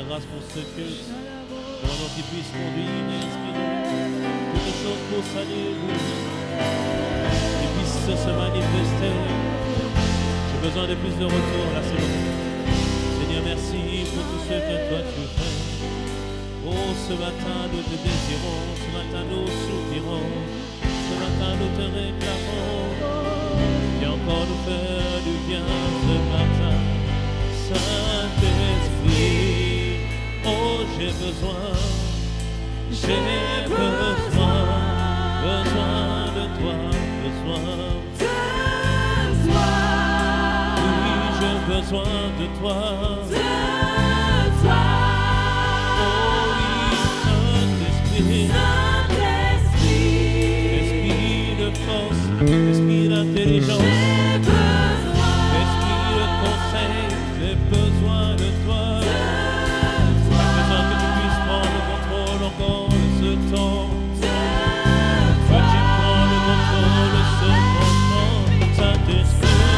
grâce pour ce culte. Vraiment qu'il puisse conduire et inspirer toutes choses pour salut. Qu'il puisse se manifester. J'ai besoin de plus de retour là, c'est bon. Seigneur, merci pour tout ce que toi tu fais. Oh, ce matin nous te désirons, ce matin nous soupirons, ce matin nous te réclamons. Viens encore nous faire du bien ce matin. Saint-Esprit, oh j'ai besoin de toi, oui j'ai besoin de toi, oh oui Saint-Esprit, Esprit de force, Esprit d'intelligence, j'ai besoin de toi. J'ai besoin que tu puisses prendre le contrôle encore de ce temps. Que tu prends le contrôle de ce moment. Saint-Esprit,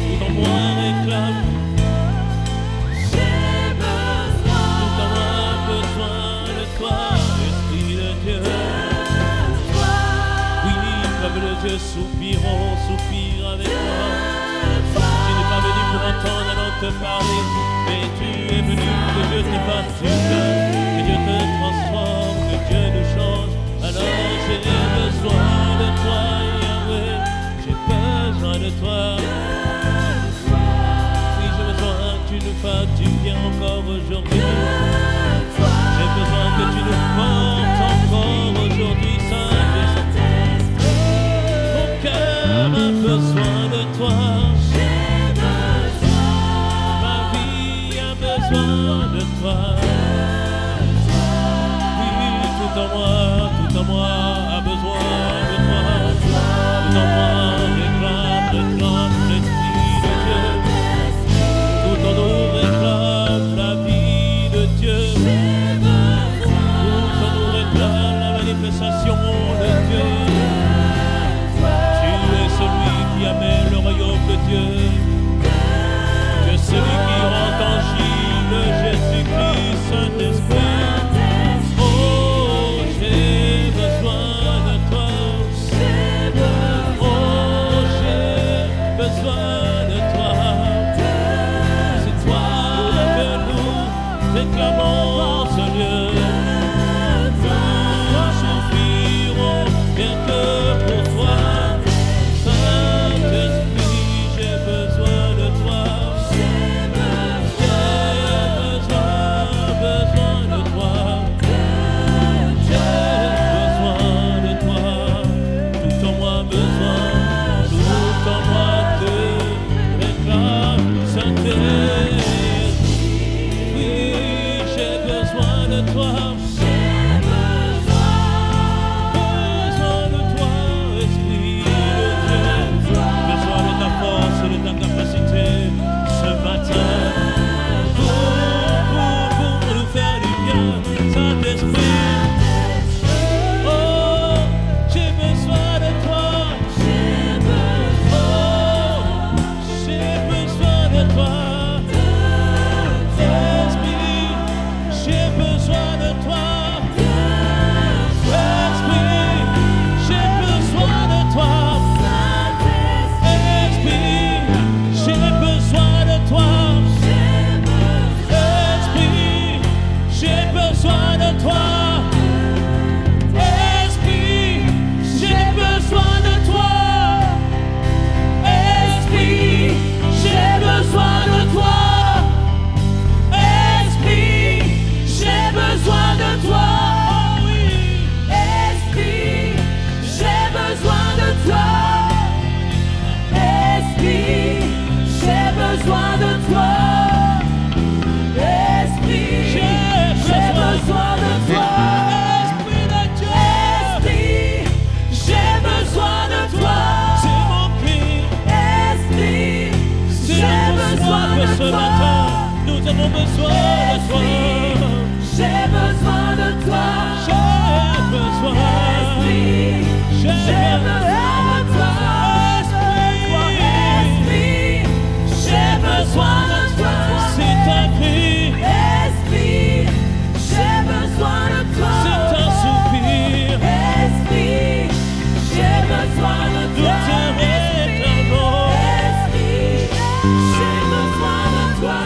tout en moi réclame. Tout en moi a besoin de toi, Esprit de Dieu. Oui, comme le Dieu soupire avec moi. Pour entendre alors te parler, mais tu es venu que Dieu te fasse du bien, que Dieu te transforme, que Dieu nous change. Alors j'ai besoin de toi, Yahweh, j'ai besoin de toi. Oui, j'ai besoin que tu nous fasses du bien encore aujourd'hui. J'ai besoin que tu nous portes encore aujourd'hui, Saint-Esprit. Mon cœur a besoin de toi. De toi, oui, tout en moi a besoin de toi, tout en moi réclame l'Esprit de Dieu, tout en nous réclame la vie de Dieu, tout en nous réclame la manifestation de Dieu. Tu es celui qui amène le royaume de Dieu, tu es celui qui rend tangible Jésus-Christ, Saint-Esprit. Oh, j'ai besoin de toi. Oh, j'ai besoin de toi. C'est toi que nous réclamons ce lieu. Nous soupirons bien que pour toi. Saint-Esprit, j'ai besoin de toi. C'est un cri. J'ai besoin de toi.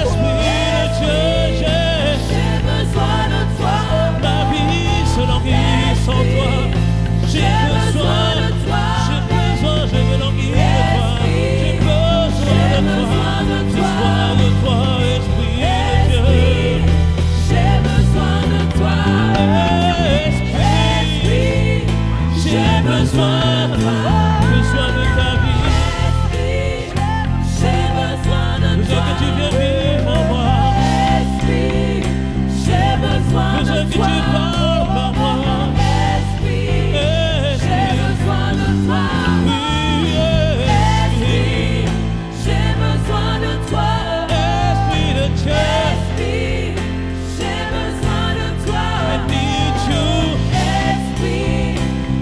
Esprit de Dieu, J'ai besoin de toi. ma vie se languit sans toi. J'ai besoin de toi. Je veux languir de toi. J'ai besoin de toi. Esprit de Dieu. J'ai besoin de toi. Esprit, j'ai besoin de ta vie. J'ai besoin de Je veux toi. que tu viennes vivre en moi. J'ai besoin Je veux de que toi. tu parles par moi. J'ai besoin de toi. J'ai besoin de toi. Esprit de Dieu, J'ai besoin de toi. I need you.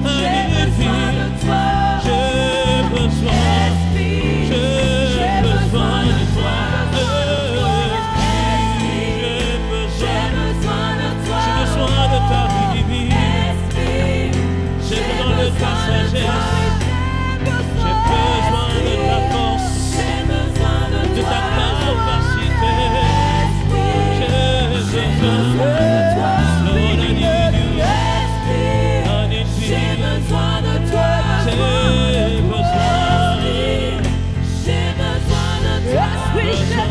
J'ai besoin de toi. J'ai besoin de toi. J'ai besoin de ta vie divine. J'ai besoin de ta sagesse. J'ai besoin de ta force, de ta capacité. J'ai besoin de toi. Lord, I need you. I need you. J'ai besoin de toi. J'ai besoin. J'ai besoin de toi. J'ai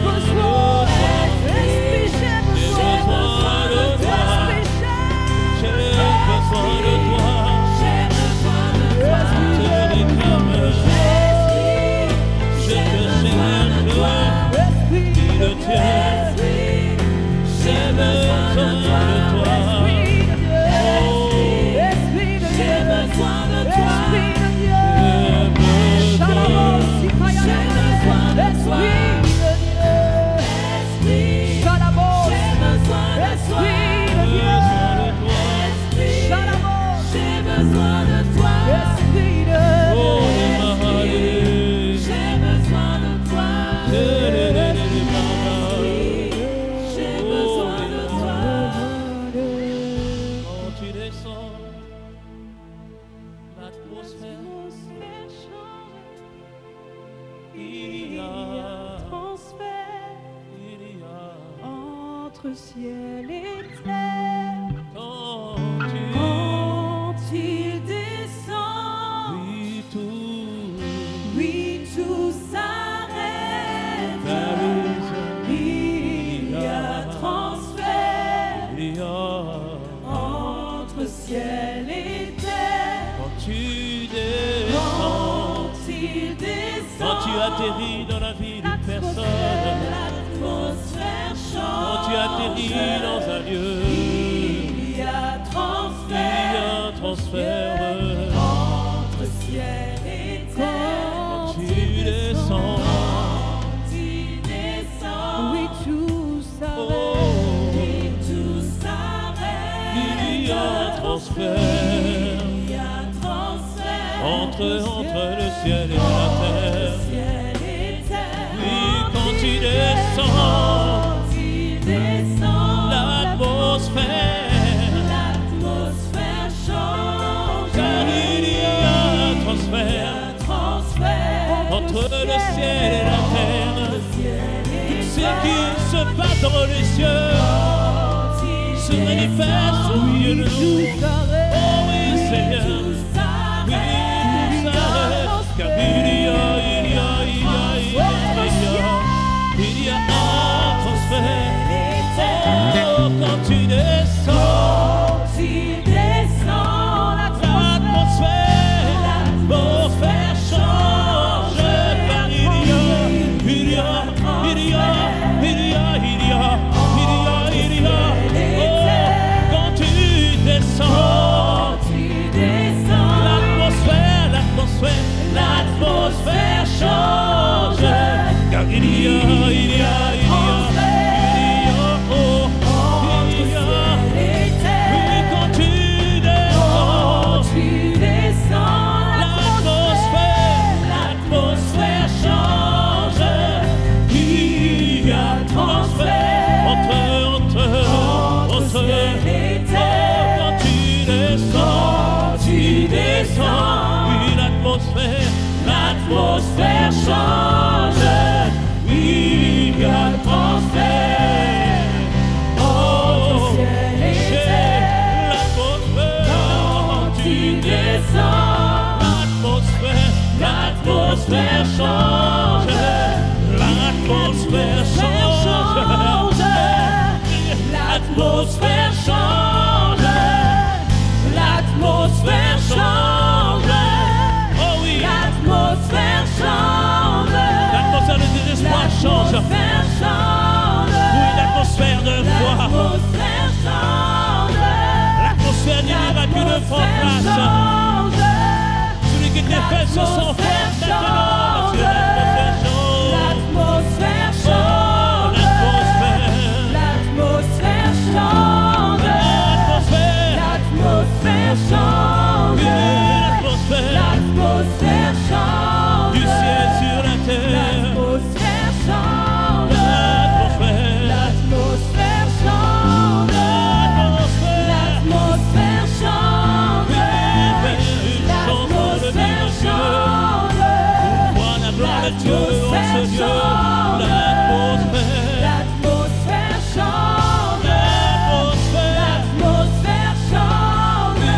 besoin de toi. J'ai besoin de toi. J'ai besoin de toi. Je te réclame. Je te cherche. Esprit de Dieu. J'ai besoin de toi. J'ai besoin de toi. J'ai besoin de toi. J'ai besoin de toi. J'ai besoin de toi. Quand tu descends, l'atmosphère, il y a Entre ciel et terre, quand tu quand il descend, oui, tout s'arrête. Il y a transfert il y a entre ciel et terre. quand tu descends, Quand il descend, quand tu atterris dans la vie d'une personne, l'atmosphère quand change. tu atterris dans un lieu, Il y a il y a transfert un transfert. entre ciel et terre. Quand tu descends, Quand il descend, Oui, tout s'arrête. oh, tout s'arrête. il y a un transfert Il y a transfert entre le ciel et la terre. ciel et terre. Oui, quand tu descends, Quand il descend, l'atmosphère, l'atmosphère change. car il y a un transfert entre le ciel et la terre. Tout ce qui se passe dans les cieux se manifeste au milieu de nous. Oh oui, Seigneur, oui, tout s'arrête, car il y a un transfert. Oh, quand tu descends, l'atmosphère change, car il y a, oh, quand tu descends, l'atmosphère change, car il y a, oui, quand tu descends, l'atmosphère change, il y a transfert entre quand tu descends, oui, l'atmosphère change. l'atmosphère change. L'atmosphère change. L'atmosphère change. L'atmosphère change. Oh oui, L'atmosphère change. l'atmosphère de désespoir change. L'atmosphère change. Oui, l'atmosphère de foi. L'atmosphère change. L'atmosphère du miraculeux prend place. Celui qui était fait se sent fort maintenant. Parce que l'atmosphère change. L'atmosphère Oh, change. l'atmosphère. L'atmosphère change. L'atmosphère. L'atmosphère Oui, change. l'atmosphère. L'atmosphère change. Du ciel sur la terre. L'atmosphère change. L'atmosphère. L'atmosphère change. L'atmosphère. L'atmosphère change. L'atmosphère change. Voir la gloire de Dieu devant ce Dieu. L'atmosphère. L'atmosphère change. L'atmosphère. L'atmosphère change.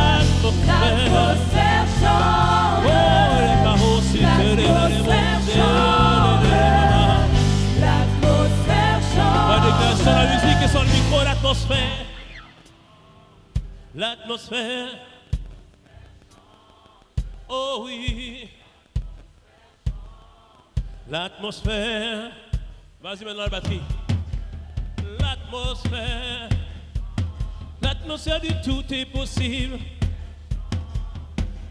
L'atmosphère. L'atmosphère change. Oh, les carreaux, si tu les L'atmosphère change. L'atmosphère On va déclarer change. sans la musique et sans le micro, l'atmosphère. L'atmosphère. Oh oui. L'atmosphère. Vas-y maintenant la batterie. L'atmosphère. L'atmosphère du tout est possible.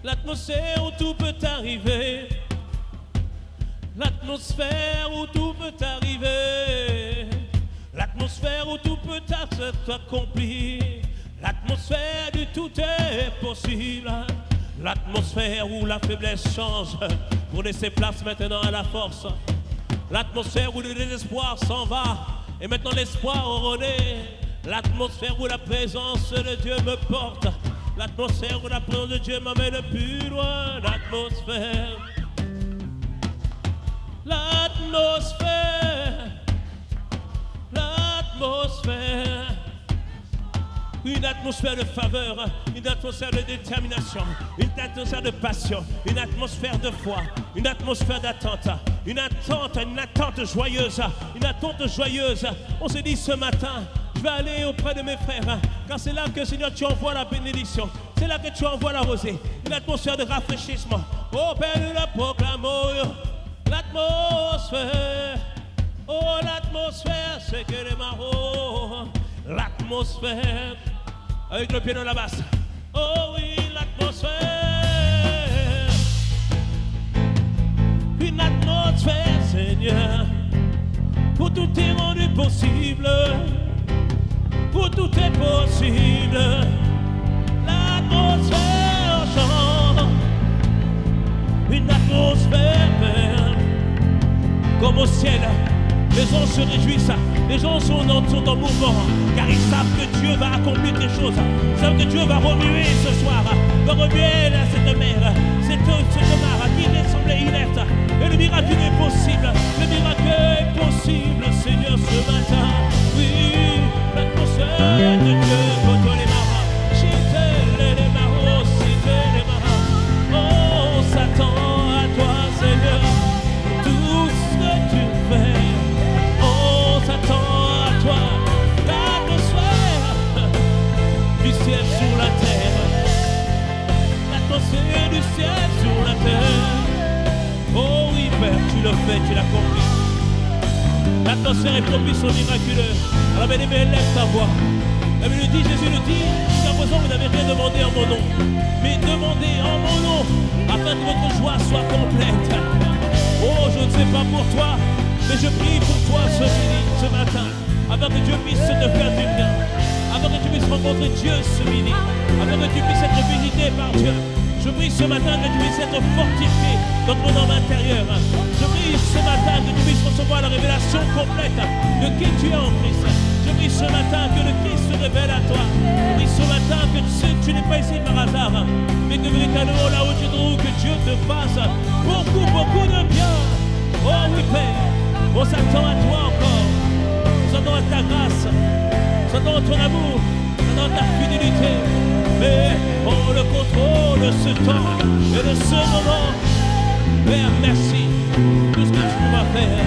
L'atmosphère où tout peut arriver. L'atmosphère où tout peut arriver. L'atmosphère où tout peut être accompli. L'atmosphère du tout est possible. L'atmosphère où la faiblesse change pour laisser place maintenant à la force. L'atmosphère où le désespoir s'en va et maintenant l'espoir renaît. L'atmosphère où la présence de Dieu me porte. L'atmosphère où la présence de Dieu m'amène plus loin. L'atmosphère. L'atmosphère. L'atmosphère. Une atmosphère de faveur, une atmosphère de détermination, une atmosphère de passion, une atmosphère de foi, une atmosphère d'attente, une attente joyeuse, une attente joyeuse. On se dit ce matin, je vais aller auprès de mes frères, car c'est là que Seigneur tu envoies la bénédiction, c'est là que tu envoies la rosée, une atmosphère de rafraîchissement. Oh Père, nous la proclamons, l'atmosphère, oh l'atmosphère, c'est que les marauds, l'atmosphère. Avec le pied dans la basse. Oh oui, l'atmosphère. Une atmosphère, Seigneur. Où tout est rendu possible. Où tout est possible. L'atmosphère change. Une atmosphère comme au ciel. Les gens se réjouissent, les gens sont en mouvement, car ils savent que Dieu va accomplir des choses. Ils savent que Dieu va remuer ce soir, va remuer cette mer, cette mare qui semblait inerte. Et le miracle est possible, le miracle est possible, Seigneur, ce matin. Oui, l'atmosphère de Dieu contre les marins. Chitez les marins, chitez les marins. Oh, on s'attend à toi, Seigneur, tout ce que tu fais. S'attend à toi, l'atmosphère du ciel sur la terre, l'atmosphère du ciel sur la terre. Oh oui, Père, tu le fais, tu l'as compris. L'atmosphère est propice au miraculeux. Alors, bien-aimé, lève ta voix. La Bible dit, Jésus le dit, jusqu'à présent, vous n'avez rien demandé en mon nom, mais demandez en mon nom, afin que votre joie soit complète. Oh, je ne sais pas pour toi, mais je prie pour toi ce matin, afin que Dieu puisse te faire du bien, afin que tu puisses rencontrer Dieu ce midi, afin que tu puisses être visité par Dieu. Je prie ce matin que tu puisses être fortifié dans ton homme intérieur. Je prie ce matin que tu puisses recevoir la révélation complète de qui tu es en Christ. Je prie ce matin que le Christ se révèle à toi. Je prie ce matin que tu n'es pas ici par hasard, mais que véritablement là où tu te trouves, que Dieu te fasse beaucoup de bien. Oh oui, Père. On s'attend à toi encore, on s'attend à ta grâce, on s'attend à ton amour, on s'attend à ta fidélité. Mais on le contrôle ce temps et de ce moment. Père, merci pour tout ce que tu vas faire,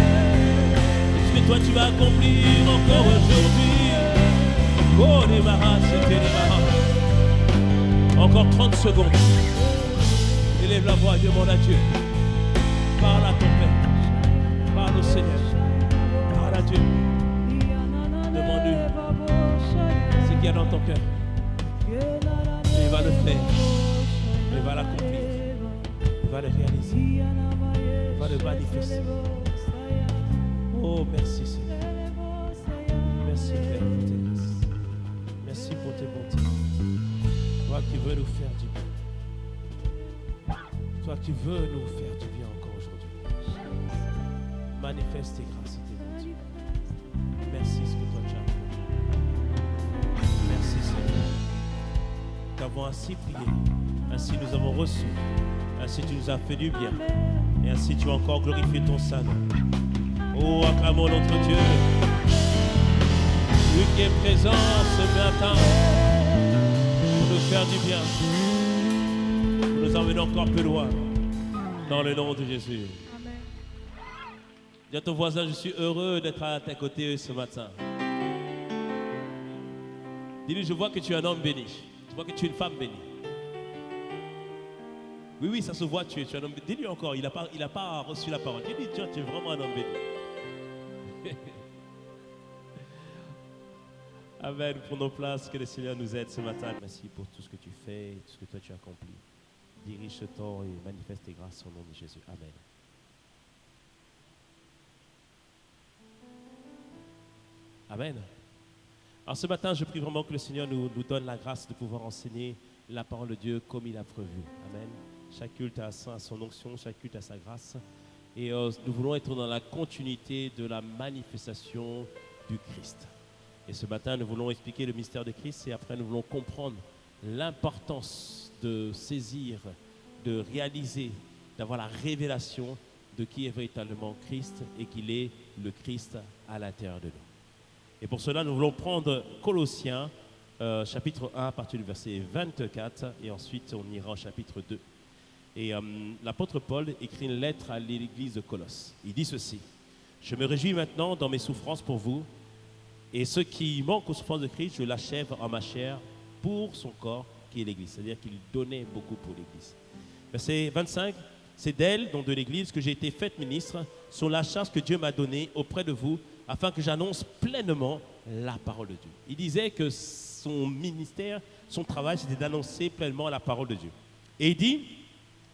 tout ce que toi tu vas accomplir encore aujourd'hui. Oh, les marins, c'était les marins. Encore 30 secondes. Élève la voix et demande à Dieu. Parle à ton Père. Parle au Seigneur. Parle à Dieu. Demande-lui ce qu'il y a dans ton cœur. Et il va le faire. Il va l'accomplir. Il va le réaliser. Il va le manifester. Oh, merci Seigneur. Merci Père pour tes grâces. Merci pour tes bontés. Toi qui veux nous faire du bien. Toi qui veux nous faire du bien encore aujourd'hui. Manifeste tes grâces et tes bontés. Merci ce que toi tu as fait. Merci Seigneur. Nous avons ainsi prié. Ainsi nous avons reçu. Ainsi tu nous as fait du bien. Et ainsi tu as encore glorifié ton Saint-Nom. Oh, acclamons notre Dieu. Lui qui est présent ce matin pour nous faire du bien, pour nous emmener encore plus loin, dans le nom de Jésus. Amen. Dis à ton voisin, je suis heureux d'être à tes côtés ce matin. Dis-lui, je vois que tu es un homme béni, je vois que tu es une femme bénie. Oui, oui, ça se voit, tu es un homme béni. Dis-lui encore, il n'a pas reçu la parole. Dis-lui, tu es vraiment un homme béni. Amen. Prenons place, que le Seigneur nous aide ce matin. Merci pour tout ce que tu fais, tout ce que toi tu as accompli. Dirige ce temps et manifeste tes grâces au nom de Jésus. Amen. Amen. Alors ce matin, je prie vraiment que le Seigneur nous donne la grâce de pouvoir enseigner la parole de Dieu comme il a prévu. Amen. Chaque culte a son onction, chaque culte a sa grâce. Et nous voulons être dans la continuité de la manifestation du Christ. Et ce matin, nous voulons expliquer le mystère de Christ et après, nous voulons comprendre l'importance de saisir, de réaliser, d'avoir la révélation de qui est véritablement Christ et qu'il est le Christ à l'intérieur de nous. Et pour cela, nous voulons prendre Colossiens, chapitre 1, à partir du verset 24, et ensuite on ira au chapitre 2. Et l'apôtre Paul écrit une lettre à l'église de Colosse. Il dit ceci: « Je me réjouis maintenant dans mes souffrances pour vous, et ce qui manque aux souffrances de Christ, je l'achève en ma chair pour son corps qui est l'Église. » C'est-à-dire qu'il donnait beaucoup pour l'Église. Verset 25, « C'est d'elle, donc de l'Église, que j'ai été faite ministre, sur la charge que Dieu m'a donnée auprès de vous, afin que j'annonce pleinement la parole de Dieu. » Il disait que son ministère, son travail, c'était d'annoncer pleinement la parole de Dieu. Et il dit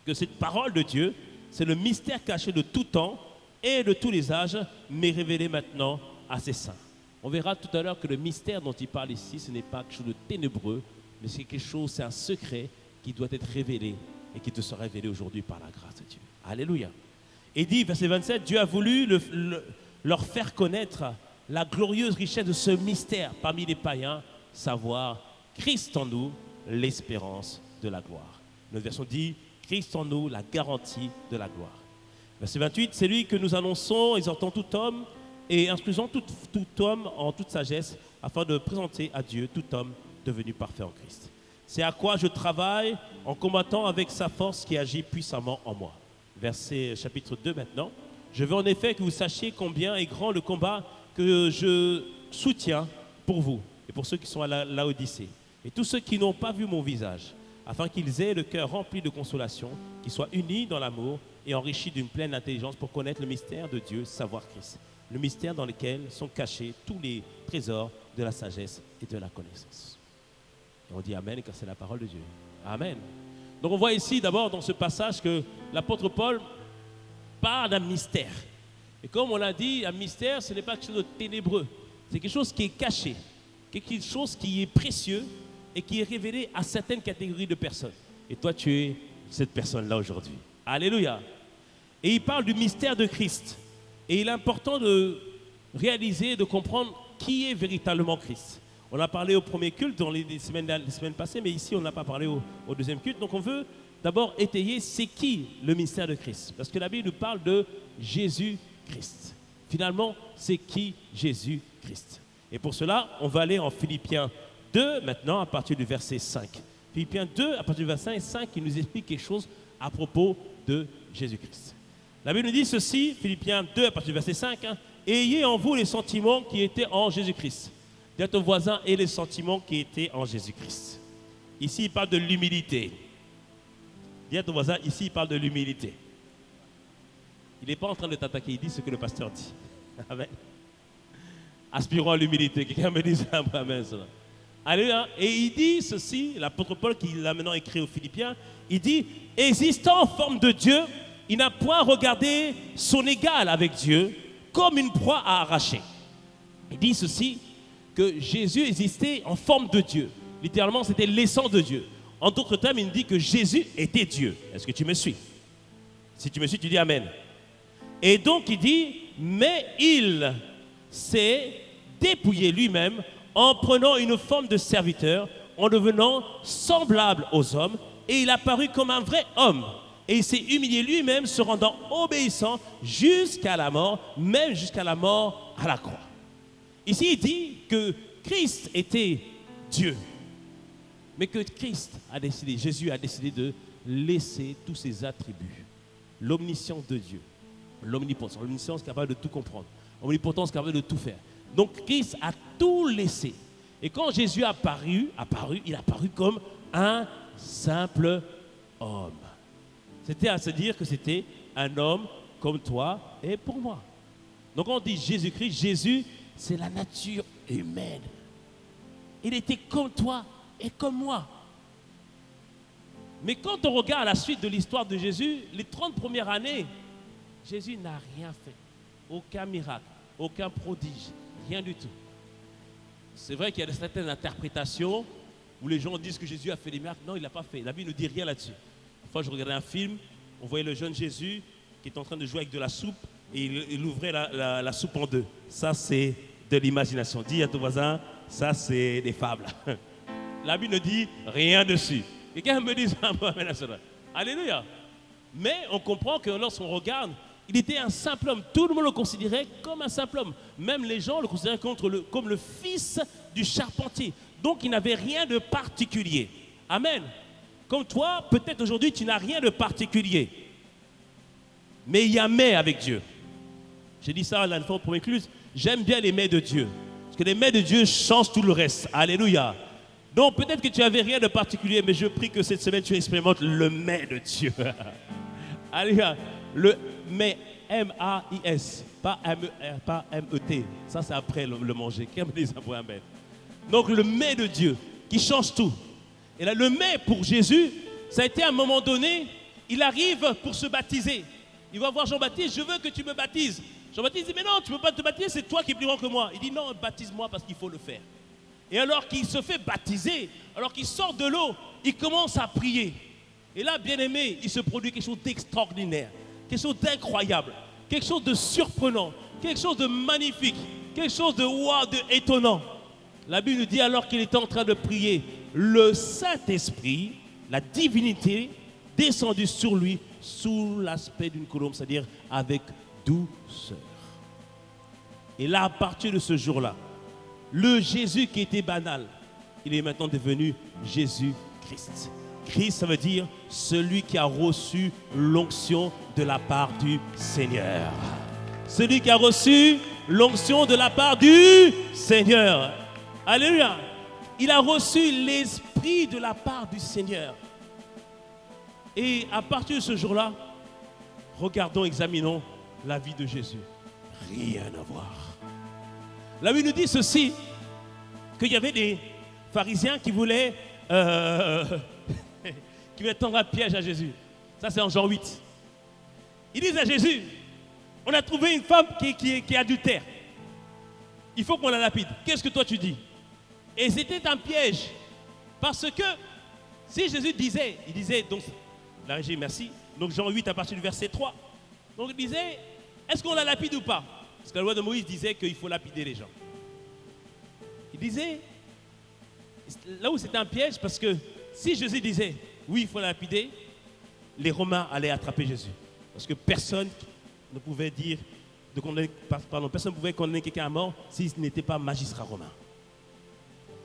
que cette parole de Dieu, c'est le mystère caché de tout temps et de tous les âges, mais révélé maintenant à ses saints. On verra tout à l'heure que le mystère dont il parle ici, ce n'est pas quelque chose de ténébreux, mais c'est quelque chose, c'est un secret qui doit être révélé et qui te sera révélé aujourd'hui par la grâce de Dieu. Alléluia. Et dit, verset 27, Dieu a voulu leur faire connaître la glorieuse richesse de ce mystère parmi les païens, savoir Christ en nous, l'espérance de la gloire. Notre version dit, Christ en nous, la garantie de la gloire. Verset 28, c'est lui que nous annonçons, exhortant tout homme, et instruisant tout homme en toute sagesse, afin de présenter à Dieu tout homme devenu parfait en Christ. C'est à quoi je travaille en combattant avec sa force qui agit puissamment en moi. Verset chapitre 2 maintenant. Je veux en effet que vous sachiez combien est grand le combat que je soutiens pour vous et pour ceux qui sont à Laodicée et tous ceux qui n'ont pas vu mon visage, afin qu'ils aient le cœur rempli de consolation, qu'ils soient unis dans l'amour et enrichis d'une pleine intelligence pour connaître le mystère de Dieu, savoir Christ. Le mystère dans lequel sont cachés tous les trésors de la sagesse et de la connaissance. Et on dit Amen car c'est la parole de Dieu. Amen. Donc on voit ici d'abord dans ce passage que l'apôtre Paul parle d'un mystère. Et comme on l'a dit, un mystère, ce n'est pas quelque chose de ténébreux. C'est quelque chose qui est caché, quelque chose qui est précieux et qui est révélé à certaines catégories de personnes. Et toi, tu es cette personne-là aujourd'hui. Alléluia. Et il parle du mystère de Christ. Et il est important de réaliser, de comprendre qui est véritablement Christ. On a parlé au premier culte dans les semaines passées, mais ici on n'a pas parlé au deuxième culte. Donc on veut d'abord étayer c'est qui le mystère de Christ. Parce que la Bible nous parle de Jésus-Christ. Finalement, c'est qui Jésus-Christ. Et pour cela, on va aller en Philippiens 2 maintenant à partir du verset 5. Philippiens 2 à partir du verset 5, il nous explique quelque chose à propos de Jésus-Christ. La Bible nous dit ceci, Philippiens 2, à partir du verset 5, hein, ayez en vous les sentiments qui étaient en Jésus-Christ. Dis à ton voisin, et les sentiments qui étaient en Jésus-Christ. Ici, il parle de l'humilité. Dis à ton voisin, ici, il parle de l'humilité. Il n'est pas en train de t'attaquer, il dit ce que le pasteur dit. Amen. Aspirons à l'humilité. Quelqu'un me dit ça, amen. Alléluia. Et il dit ceci, l'apôtre Paul qui l'a maintenant écrit aux Philippiens, il dit, existant en forme de Dieu, il n'a point regardé son égal avec Dieu comme une proie à arracher. Il dit ceci, que Jésus existait en forme de Dieu. Littéralement, c'était l'essence de Dieu. En d'autres termes, il dit que Jésus était Dieu. Est-ce que tu me suis? Si tu me suis, tu dis Amen. Et donc, il dit, mais il s'est dépouillé lui-même en prenant une forme de serviteur, en devenant semblable aux hommes, et il apparut comme un vrai homme. Et il s'est humilié lui-même, se rendant obéissant jusqu'à la mort, même jusqu'à la mort à la croix. Ici, il dit que Christ était Dieu, mais que Christ a décidé, Jésus a décidé de laisser tous ses attributs. L'omniscience de Dieu, l'omnipotence capable de tout comprendre, l'omnipotence capable de tout faire. Donc Christ a tout laissé. Et quand Jésus a apparu, il a apparu comme un simple homme. C'était à se dire que c'était un homme comme toi et pour moi. Donc on dit Jésus-Christ, Jésus, c'est la nature humaine. Il était comme toi et comme moi. Mais quand on regarde la suite de l'histoire de Jésus, les 30 premières années, Jésus n'a rien fait. Aucun miracle, aucun prodige, rien du tout. C'est vrai qu'il y a certaines interprétations où les gens disent que Jésus a fait des miracles. Non, il ne l'a pas fait. La Bible ne dit rien là-dessus. Une fois, je regardais un film, on voyait le jeune Jésus qui est en train de jouer avec de la soupe et il ouvrait la soupe en deux. Ça, c'est de l'imagination. Dis à ton voisin, ça, c'est des fables. La Bible ne dit rien dessus. Quelqu'un me dit ça, alléluia. Mais on comprend que lorsqu'on regarde, il était un simple homme. Tout le monde le considérait comme un simple homme. Même les gens le considéraient comme le fils du charpentier. Donc il n'avait rien de particulier. Amen. Comme toi, peut-être aujourd'hui, tu n'as rien de particulier. Mais il y a un mais avec Dieu. J'ai dit ça à la fois pour m'éclure. J'aime bien les mais de Dieu. Parce que les mais de Dieu changent tout le reste. Alléluia. Donc peut-être que tu n'avais rien de particulier, mais je prie que cette semaine, tu expérimentes le mais de Dieu. Alléluia. Le mais, M-A-I-S, pas M-E-R, pas M-E-T. Ça, c'est après le manger. Qu'est-ce que ça pour un mais? Donc le mais de Dieu qui change tout. Et là, le mais pour Jésus, ça a été à un moment donné, il arrive pour se baptiser. Il va voir Jean-Baptiste, je veux que tu me baptises. Jean-Baptiste dit, mais non, tu ne peux pas te baptiser, c'est toi qui es plus grand que moi. Il dit, non, baptise-moi parce qu'il faut le faire. Et alors qu'il se fait baptiser, alors qu'il sort de l'eau, il commence à prier. Et là, bien aimé, il se produit quelque chose d'extraordinaire, quelque chose d'incroyable, quelque chose de surprenant, quelque chose de magnifique, quelque chose de wow, de étonnant. La Bible nous dit alors qu'il était en train de prier, le Saint-Esprit, la divinité, descendu sur lui sous l'aspect d'une colombe, c'est-à-dire avec douceur. Et là, à partir de ce jour-là, le Jésus qui était banal, il est maintenant devenu Jésus-Christ. Christ, ça veut dire celui qui a reçu l'onction de la part du Seigneur. Celui qui a reçu l'onction de la part du Seigneur. Alléluia. Il a reçu l'Esprit de la part du Seigneur. Et à partir de ce jour-là, regardons, examinons la vie de Jésus. Rien à voir. La Bible nous dit ceci, qu'il y avait des pharisiens qui voulaient tendre un piège à Jésus. Ça, c'est en Jean 8. Ils disent à Jésus, on a trouvé une femme qui est adultère. Il faut qu'on la lapide. Qu'est-ce que toi tu dis? Et c'était un piège. Parce que si Jésus disait, il disait, donc, la régie, merci. Donc Jean 8 à partir du verset 3. Donc il disait, est-ce qu'on la lapide ou pas? Parce que la loi de Moïse disait qu'il faut lapider les gens. Il disait, là où c'était un piège, parce que si Jésus disait, oui, il faut la lapider, les Romains allaient attraper Jésus. Parce que personne ne pouvait dire, personne ne pouvait condamner quelqu'un à mort s'il n'était pas magistrat romain.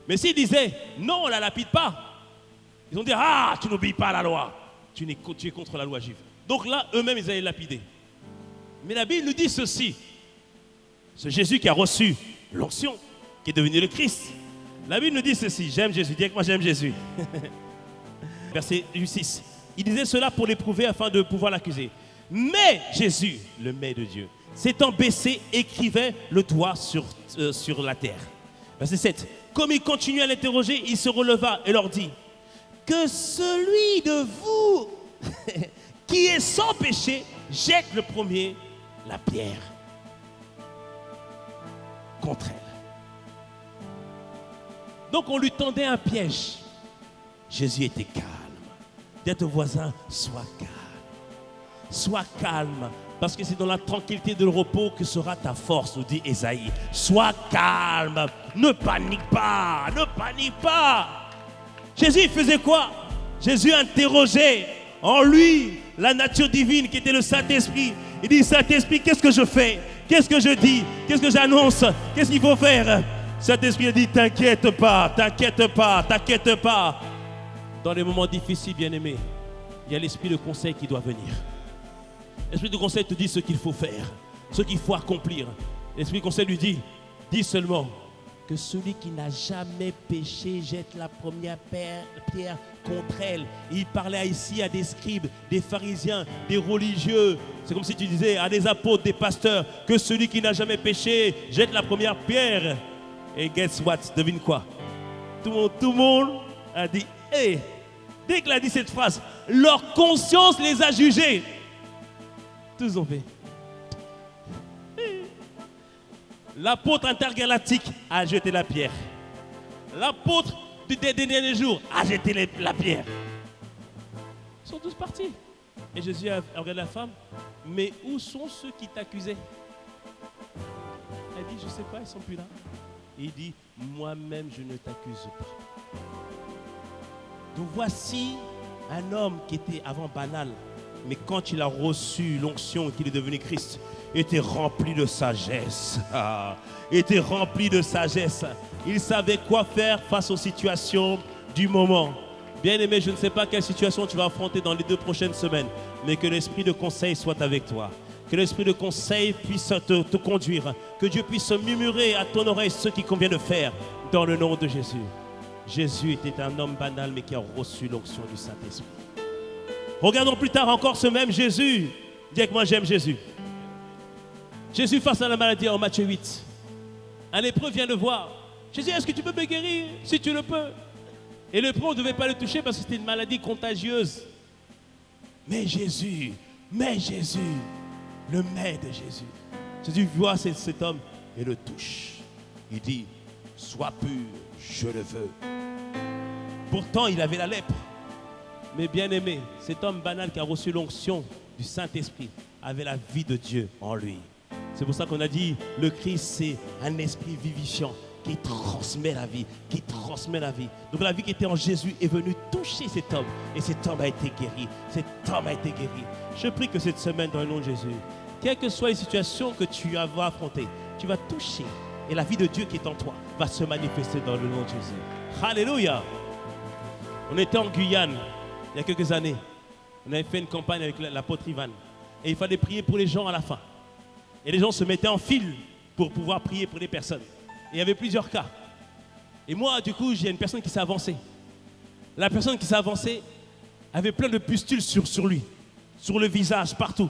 Mais s'il disait, non, on ne la lapide pas, ils ont dit, ah, tu n'obéis pas à la loi. tu es contre la loi juive. Donc là, eux-mêmes, ils allaient lapider. Mais la Bible nous dit ceci. Ce Jésus qui a reçu l'onction, qui est devenu le Christ. La Bible nous dit ceci. J'aime Jésus. Dis avec moi, j'aime Jésus. Verset 6. Il disait cela pour l'éprouver afin de pouvoir l'accuser. Mais Jésus, le Maître de Dieu, s'étant baissé, écrivait le doigt sur la terre. Verset 7. Comme il continuait à l'interroger, il se releva et leur dit que celui de vous qui est sans péché jette le premier la pierre contre elle. Donc on lui tendait un piège. Jésus était calme. Dis à ton voisin, sois calme. Sois calme. Parce que c'est dans la tranquillité de le repos que sera ta force, nous dit Ésaïe. Sois calme. Ne panique pas. Ne panique pas. Jésus faisait quoi? Jésus interrogeait en lui la nature divine qui était le Saint-Esprit. Il dit, Saint-Esprit, qu'est-ce que je fais? Qu'est-ce que je dis? Qu'est-ce que j'annonce? Qu'est-ce qu'il faut faire? Saint-Esprit a dit, t'inquiète pas, t'inquiète pas, t'inquiète pas. Dans les moments difficiles, bien-aimés, il y a l'esprit de conseil qui doit venir. L'esprit de conseil te dit ce qu'il faut faire, ce qu'il faut accomplir. L'esprit de conseil lui dit, dis seulement que celui qui n'a jamais péché jette la première pierre contre elle. Et il parlait ici à des scribes, des pharisiens, des religieux. C'est comme si tu disais à des apôtres, des pasteurs, que celui qui n'a jamais péché jette la première pierre. Et guess what? Devine quoi? Tout le monde a dit, hey. Dès qu'il a dit cette phrase, leur conscience les a jugés. Tous ont fait. L'apôtre intergalactique a jeté la pierre. L'apôtre des derniers jours a jeté la pierre. Ils sont tous partis. Et Jésus a regardé la femme. Mais où sont ceux qui t'accusaient? Elle dit, je ne sais pas, ils ne sont plus là. Et il dit, moi-même, je ne t'accuse pas. Donc voici un homme qui était avant banal. Mais quand il a reçu l'onction qu'il est devenu Christ, était rempli de sagesse. Était rempli de sagesse. Il savait quoi faire face aux situations du moment. Bien-aimé, je ne sais pas quelle situation tu vas affronter dans les 2 prochaines semaines, mais que l'esprit de conseil soit avec toi. Que l'esprit de conseil puisse te conduire. Que Dieu puisse murmurer à ton oreille ce qu'il convient de faire dans le nom de Jésus. Jésus était un homme banal, mais qui a reçu l'onction du Saint-Esprit. Regardons plus tard encore ce même Jésus. Dis avec moi, j'aime Jésus. Jésus face à la maladie en Matthieu 8. Un lépreux vient le voir. Jésus, est-ce que tu peux me guérir? Si tu le peux. Et le lépreux, on ne devait pas le toucher parce que c'était une maladie contagieuse. Mais Jésus, le Maître de Jésus. Jésus voit cet homme et le touche. Il dit, sois pur, je le veux. Pourtant, il avait la lèpre. Mais bien aimé, cet homme banal qui a reçu l'onction du Saint-Esprit avait la vie de Dieu en lui. C'est pour ça qu'on a dit, le Christ, c'est un esprit vivifiant qui transmet la vie, Donc la vie qui était en Jésus est venue toucher cet homme. Et cet homme a été guéri. Je prie que cette semaine, dans le nom de Jésus, quelles que soient les situations que tu vas affronter, tu vas toucher. Et la vie de Dieu qui est en toi va se manifester dans le nom de Jésus. Alléluia. On était en Guyane il y a quelques années. On avait fait une campagne avec l'apôtre Ivan. Et il fallait prier pour les gens à la fin. Et les gens se mettaient en file pour pouvoir prier pour les personnes. Et il y avait plusieurs cas. Et moi, du coup, j'ai une personne qui s'est avancée. La personne qui s'est avancée avait plein de pustules sur lui, sur le visage, partout.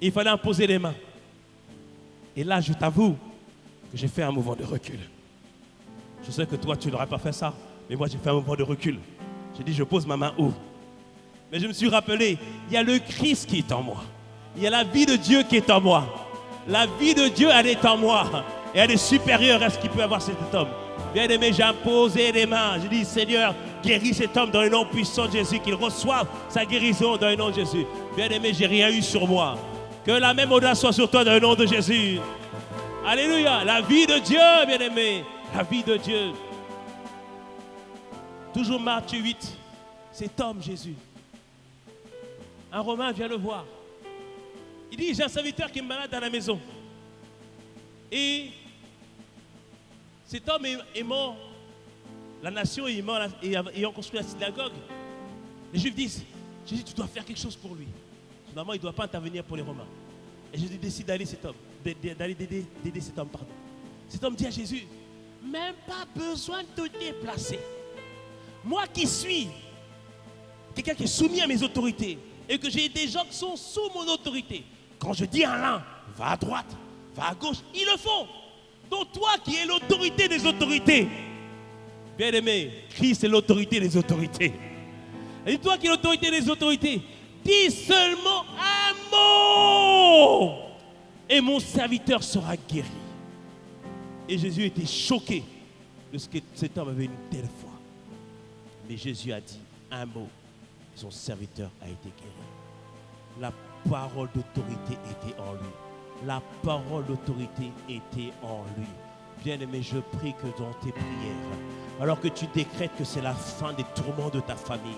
Et il fallait imposer les mains. Et là, je t'avoue que j'ai fait un mouvement de recul. Je sais que toi, tu n'aurais pas fait ça. Mais moi, j'ai fait un mouvement de recul. J'ai dit, je pose ma main où? Mais je me suis rappelé, il y a le Christ qui est en moi. Il y a la vie de Dieu qui est en moi. La vie de Dieu, elle est en moi. Et elle est supérieure à ce qu'il peut avoir cet homme. Bien aimé, j'ai imposé les mains. J'ai dit, Seigneur, guéris cet homme dans le nom puissant de Jésus, qu'il reçoive sa guérison dans le nom de Jésus. Bien aimé, j'ai rien eu sur moi. Que la même audace soit sur toi dans le nom de Jésus. Alléluia. La vie de Dieu, bien aimé. La vie de Dieu. Toujours Matthieu 8. Cet homme, Jésus. Un Romain vient le voir. Il dit, j'ai un serviteur qui est malade à la maison. Et cet homme est mort. La nation est morte ayant construit la synagogue. Les Juifs disent, Jésus, tu dois faire quelque chose pour lui. Finalement, il ne doit pas intervenir pour les Romains. Et Jésus décide d'aller d'aider cet homme. Cet homme dit à Jésus, même pas besoin de te déplacer. Moi qui suis quelqu'un qui est soumis à mes autorités et que j'ai des gens qui sont sous mon autorité, quand je dis à l'un, va à droite, va à gauche, ils le font. Donc toi qui es l'autorité des autorités, bien aimé, Christ est l'autorité des autorités. Et toi qui es l'autorité des autorités, dis seulement un mot et mon serviteur sera guéri. Et Jésus était choqué de ce que cet homme avait une telle foi. Mais Jésus a dit un mot, et son serviteur a été guéri. La parole d'autorité était en lui. La parole d'autorité était en lui. Bien-aimé, je prie que dans tes prières, alors que tu décrètes que c'est la fin des tourments de ta famille,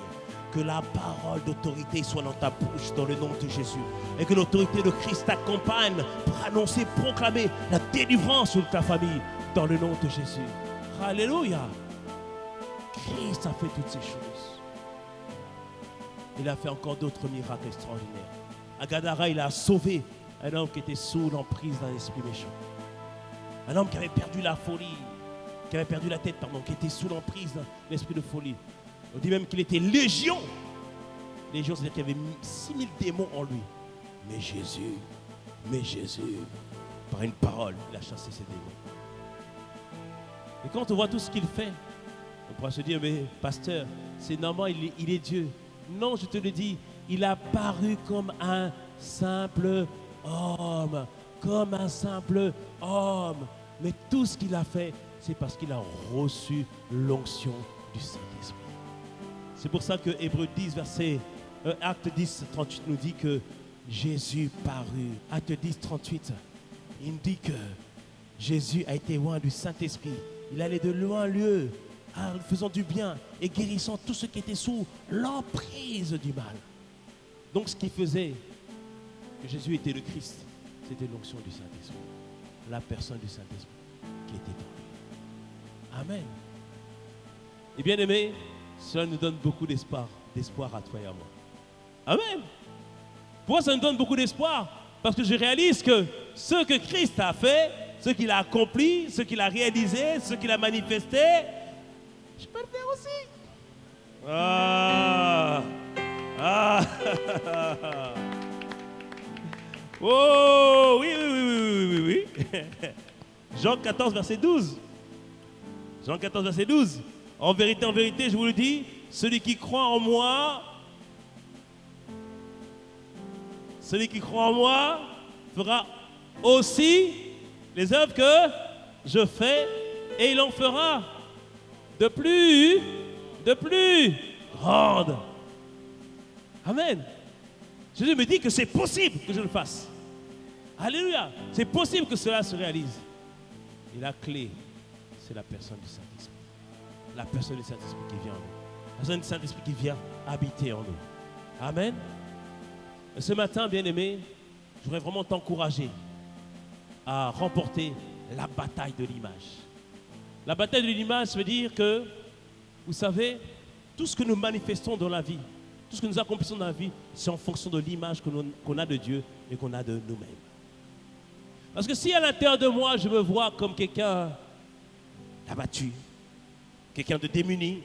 que la parole d'autorité soit dans ta bouche dans le nom de Jésus. Et que l'autorité de Christ t'accompagne pour annoncer, proclamer la délivrance de ta famille dans le nom de Jésus. Alléluia. Christ a fait toutes ces choses. Il a fait encore d'autres miracles extraordinaires. À Gadara, il a sauvé un homme qui était sous l'emprise d'un esprit méchant. Un homme qui avait perdu la folie, qui avait perdu la tête, qui était sous l'emprise d'un esprit de folie. On dit même qu'il était légion. Légion, c'est-à-dire qu'il y avait 6000 démons en lui. Mais Jésus, par une parole, il a chassé ces démons. Et quand on voit tout ce qu'il fait, on pourra se dire, mais pasteur, c'est normal, il est Dieu. Non, je te le dis, il a paru comme un simple homme. Comme un simple homme. Mais tout ce qu'il a fait, c'est parce qu'il a reçu l'onction du Saint-Esprit. C'est pour ça que Hébreux 10, Acte 10, 38 nous dit que Jésus parut. Acte 10, 38, il dit que Jésus a été loin du Saint-Esprit. Il allait de loin lieu, faisant du bien et guérissant tous ceux qui étaient sous l'emprise du mal. Donc ce qui faisait que Jésus était le Christ, c'était l'onction du Saint-Esprit. La personne du Saint-Esprit qui était en lui. Amen. Et bien aimé, cela nous donne beaucoup d'espoir à toi et à moi. Amen. Pourquoi ça nous donne beaucoup d'espoir? Parce que je réalise que ce que Christ a fait, ce qu'il a accompli, ce qu'il a réalisé, ce qu'il a manifesté, je peux le faire aussi. Oh, oui. Jean 14, verset 12. Jean 14, verset 12. En vérité, je vous le dis, celui qui croit en moi fera aussi les œuvres que je fais et il en fera de plus grandes. Amen. Jésus me dit que c'est possible que je le fasse. Alléluia. C'est possible que cela se réalise. Et la clé, c'est la personne du Saint-Esprit. La personne du Saint-Esprit qui vient en nous. La personne du Saint-Esprit qui vient habiter en nous. Amen. Et ce matin, bien-aimé, je voudrais vraiment t'encourager à remporter la bataille de l'image. La bataille de l'image, ça veut dire que, vous savez, tout ce que nous manifestons dans la vie, tout ce que nous accomplissons dans la vie, c'est en fonction de l'image qu'on a de Dieu et qu'on a de nous-mêmes. Parce que si à l'intérieur de moi, je me vois comme quelqu'un d'abattu, quelqu'un de démuni,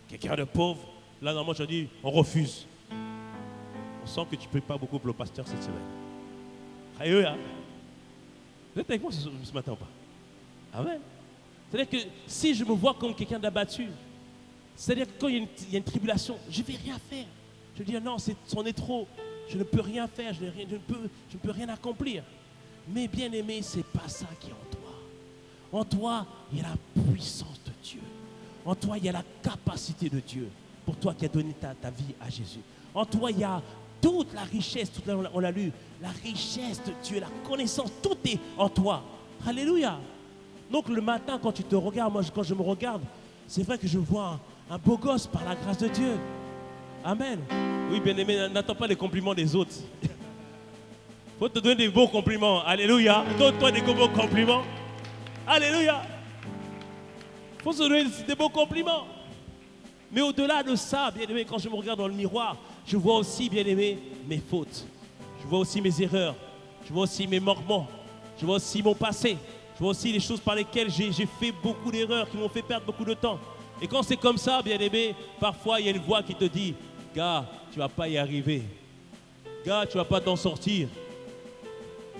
quelqu'un de pauvre, là, normalement, je dis, on refuse. On sent que tu ne pries pas beaucoup pour le pasteur cette semaine. Alléluia. Vous êtes avec moi ce matin ou pas? Amen. C'est-à-dire que si je me vois comme quelqu'un d'abattu, c'est-à-dire que quand il y a une tribulation, je ne vais rien faire. Je vais dire non, c'en est trop. Je ne peux rien faire, je ne peux rien accomplir. Mais bien aimé, ce n'est pas ça qui est en toi. En toi, il y a la puissance de Dieu. En toi, il y a la capacité de Dieu. Pour toi qui as donné ta vie à Jésus. En toi, il y a toute la richesse, on l'a lu, la richesse de Dieu, la connaissance, tout est en toi. Alléluia. Donc le matin, quand tu te regardes, moi quand je me regarde, c'est vrai que je vois un beau gosse par la grâce de Dieu. Amen. Oui, bien aimé, n'attends pas les compliments des autres. Il faut te donner des beaux compliments. Alléluia. Donne-toi des beaux compliments. Alléluia. Il faut se donner des beaux compliments. Mais au-delà de ça, bien aimé, quand je me regarde dans le miroir, je vois aussi, bien-aimé, mes fautes. Je vois aussi mes erreurs. Je vois aussi mes manquements. Je vois aussi mon passé. Je vois aussi les choses par lesquelles j'ai fait beaucoup d'erreurs qui m'ont fait perdre beaucoup de temps. Et quand c'est comme ça, bien-aimé, parfois il y a une voix qui te dit, gars, tu ne vas pas y arriver. Gars, tu ne vas pas t'en sortir.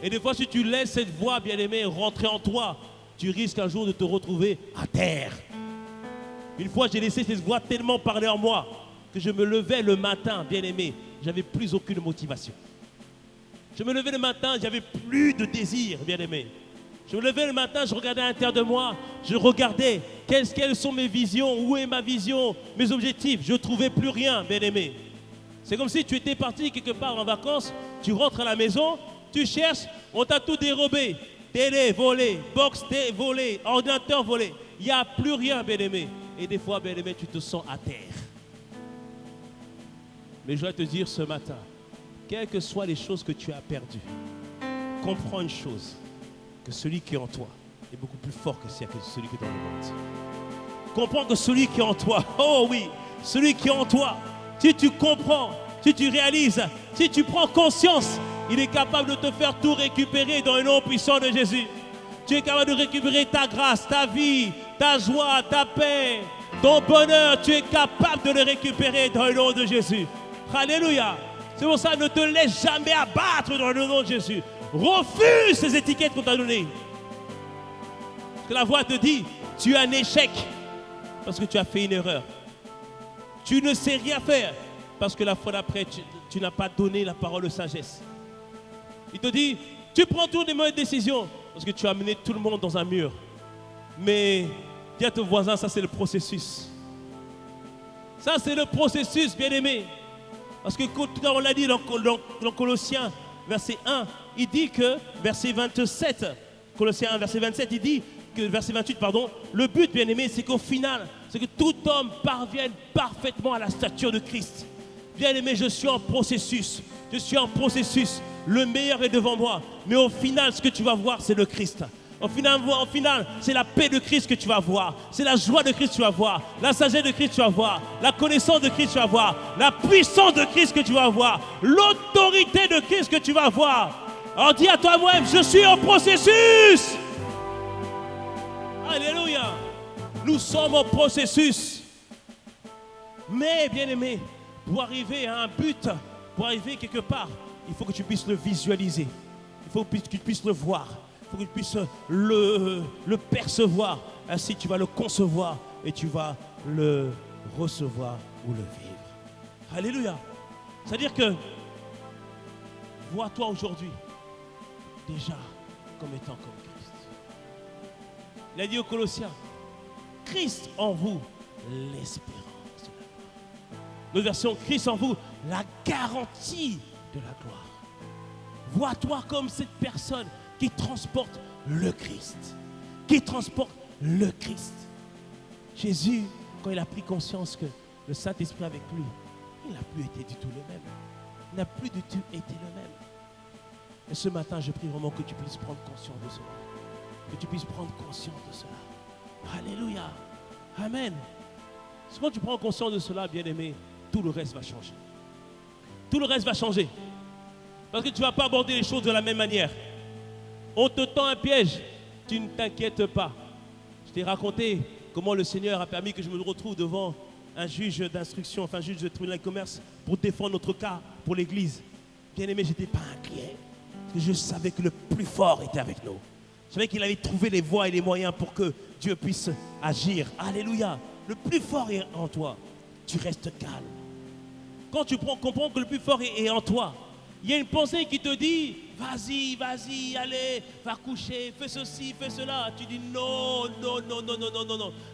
Et des fois, si tu laisses cette voix, bien-aimé, rentrer en toi, tu risques un jour de te retrouver à terre. Une fois, j'ai laissé cette voix tellement parler en moi que je me levais le matin, bien-aimé, j'avais plus aucune motivation. Je me levais le matin, j'avais plus de désir, bien-aimé. Je me levais le matin, je regardais à l'intérieur de moi, je regardais quelles sont mes visions, où est ma vision, mes objectifs. Je ne trouvais plus rien, bien-aimé. C'est comme si tu étais parti quelque part en vacances, tu rentres à la maison, tu cherches, on t'a tout dérobé. Télé volée, box volée, ordinateur volé. Il n'y a plus rien, bien-aimé. Et des fois, bien-aimé, tu te sens à terre. Mais je dois te dire ce matin, quelles que soient les choses que tu as perdues, comprends une chose, que celui qui est en toi est beaucoup plus fort que celui qui est dans le monde. Comprends que celui qui est en toi, oh oui, celui qui est en toi, si tu comprends, si tu réalises, si tu prends conscience, il est capable de te faire tout récupérer dans le nom puissant de Jésus. Tu es capable de récupérer ta grâce, ta vie, ta joie, ta paix, ton bonheur. Tu es capable de le récupérer dans le nom de Jésus. Alléluia. C'est pour ça, ne te laisse jamais abattre dans le nom de Jésus. Refuse ces étiquettes qu'on t'a données. Parce que la voix te dit, tu es un échec parce que tu as fait une erreur. Tu ne sais rien faire parce que la fois d'après, tu n'as pas donné la parole de sagesse. Il te dit, tu prends toujours des mauvaises décisions parce que tu as amené tout le monde dans un mur. Mais dis à ton voisin, ça c'est le processus. Ça c'est le processus, bien-aimé. Parce que tout à l'heure on l'a dit dans Colossiens, verset 1, il dit que, verset 27, Colossiens 1, verset 27, il dit que, verset 28, pardon, le but, bien-aimé, c'est qu'au final, c'est que tout homme parvienne parfaitement à la stature de Christ. Bien-aimé, je suis en processus. Je suis en processus. Le meilleur est devant moi. Mais au final, ce que tu vas voir, c'est le Christ. Au final, c'est la paix de Christ que tu vas voir. C'est la joie de Christ que tu vas voir. La sagesse de Christ que tu vas voir. La connaissance de Christ que tu vas voir. La puissance de Christ que tu vas voir. L'autorité de Christ que tu vas voir. Alors dis à toi-même, je suis en processus. Alléluia. Nous sommes en processus. Mais, bien-aimé, pour arriver à un but, pour arriver quelque part, il faut que tu puisses le visualiser. Il faut que tu puisses le voir. Il faut que tu puisses le percevoir. Ainsi, tu vas le concevoir et tu vas le recevoir ou le vivre. Alléluia. C'est-à-dire que, vois-toi aujourd'hui déjà comme étant comme Christ. Il a dit aux Colossiens, Christ en vous, l'espérance. Notre version, Christ en vous, la garantie de la gloire. Vois-toi comme cette personne qui transporte le Christ. Qui transporte le Christ. Jésus, quand il a pris conscience que le Saint-Esprit avec lui, il n'a plus été du tout le même. Il n'a plus du tout été le même. Et ce matin, je prie vraiment que tu puisses prendre conscience de cela. Que tu puisses prendre conscience de cela. Alléluia. Amen. Quand tu prends conscience de cela, bien-aimé, tout le reste va changer. Tout le reste va changer. Parce que tu ne vas pas aborder les choses de la même manière. On te tend un piège, tu ne t'inquiètes pas. Je t'ai raconté comment le Seigneur a permis que je me retrouve devant un juge d'instruction, enfin un juge de tribunal de commerce pour défendre notre cas pour l'église. Bien-aimé, je n'étais pas inquiet. Parce que je savais que le plus fort était avec nous. Je savais qu'il allait trouver les voies et les moyens pour que Dieu puisse agir. Alléluia. Le plus fort est en toi. Tu restes calme. Quand tu comprends que le plus fort est en toi, il y a une pensée qui te dit, vas-y, allez, va coucher, fais ceci, fais cela. Tu dis non.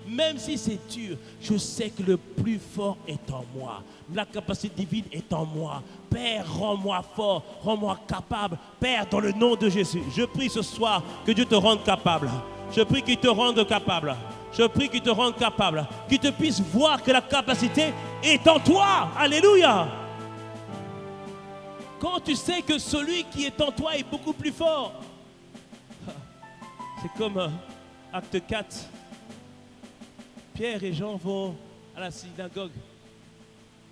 Même si c'est dur, je sais que le plus fort est en moi. La capacité divine est en moi. Père, rends-moi fort, rends-moi capable. Père, dans le nom de Jésus, je prie ce soir que Dieu te rende capable. Je prie qu'il te rende capable. Je prie qu'il te rende capable. Qu'il te puisse voir que la capacité est en toi. Alléluia. Quand tu sais que celui qui est en toi est beaucoup plus fort. C'est comme acte 4. Pierre et Jean vont à la synagogue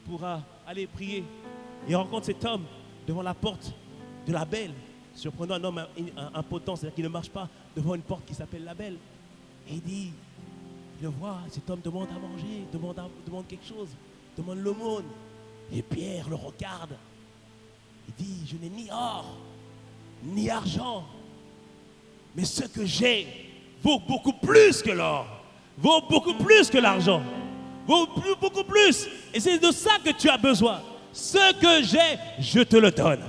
pour aller prier. Il rencontre cet homme devant la porte de la belle, surprenant un homme impotent, c'est-à-dire qui ne marche pas devant une porte qui s'appelle la belle. Et il dit, il le voit, cet homme demande à manger, demande quelque chose, demande l'aumône. Et Pierre le regarde. Il dit, je n'ai ni or, ni argent, mais ce que j'ai vaut beaucoup plus que l'or, vaut beaucoup plus que l'argent, vaut beaucoup plus. Et c'est de ça que tu as besoin. Ce que j'ai, je te le donne.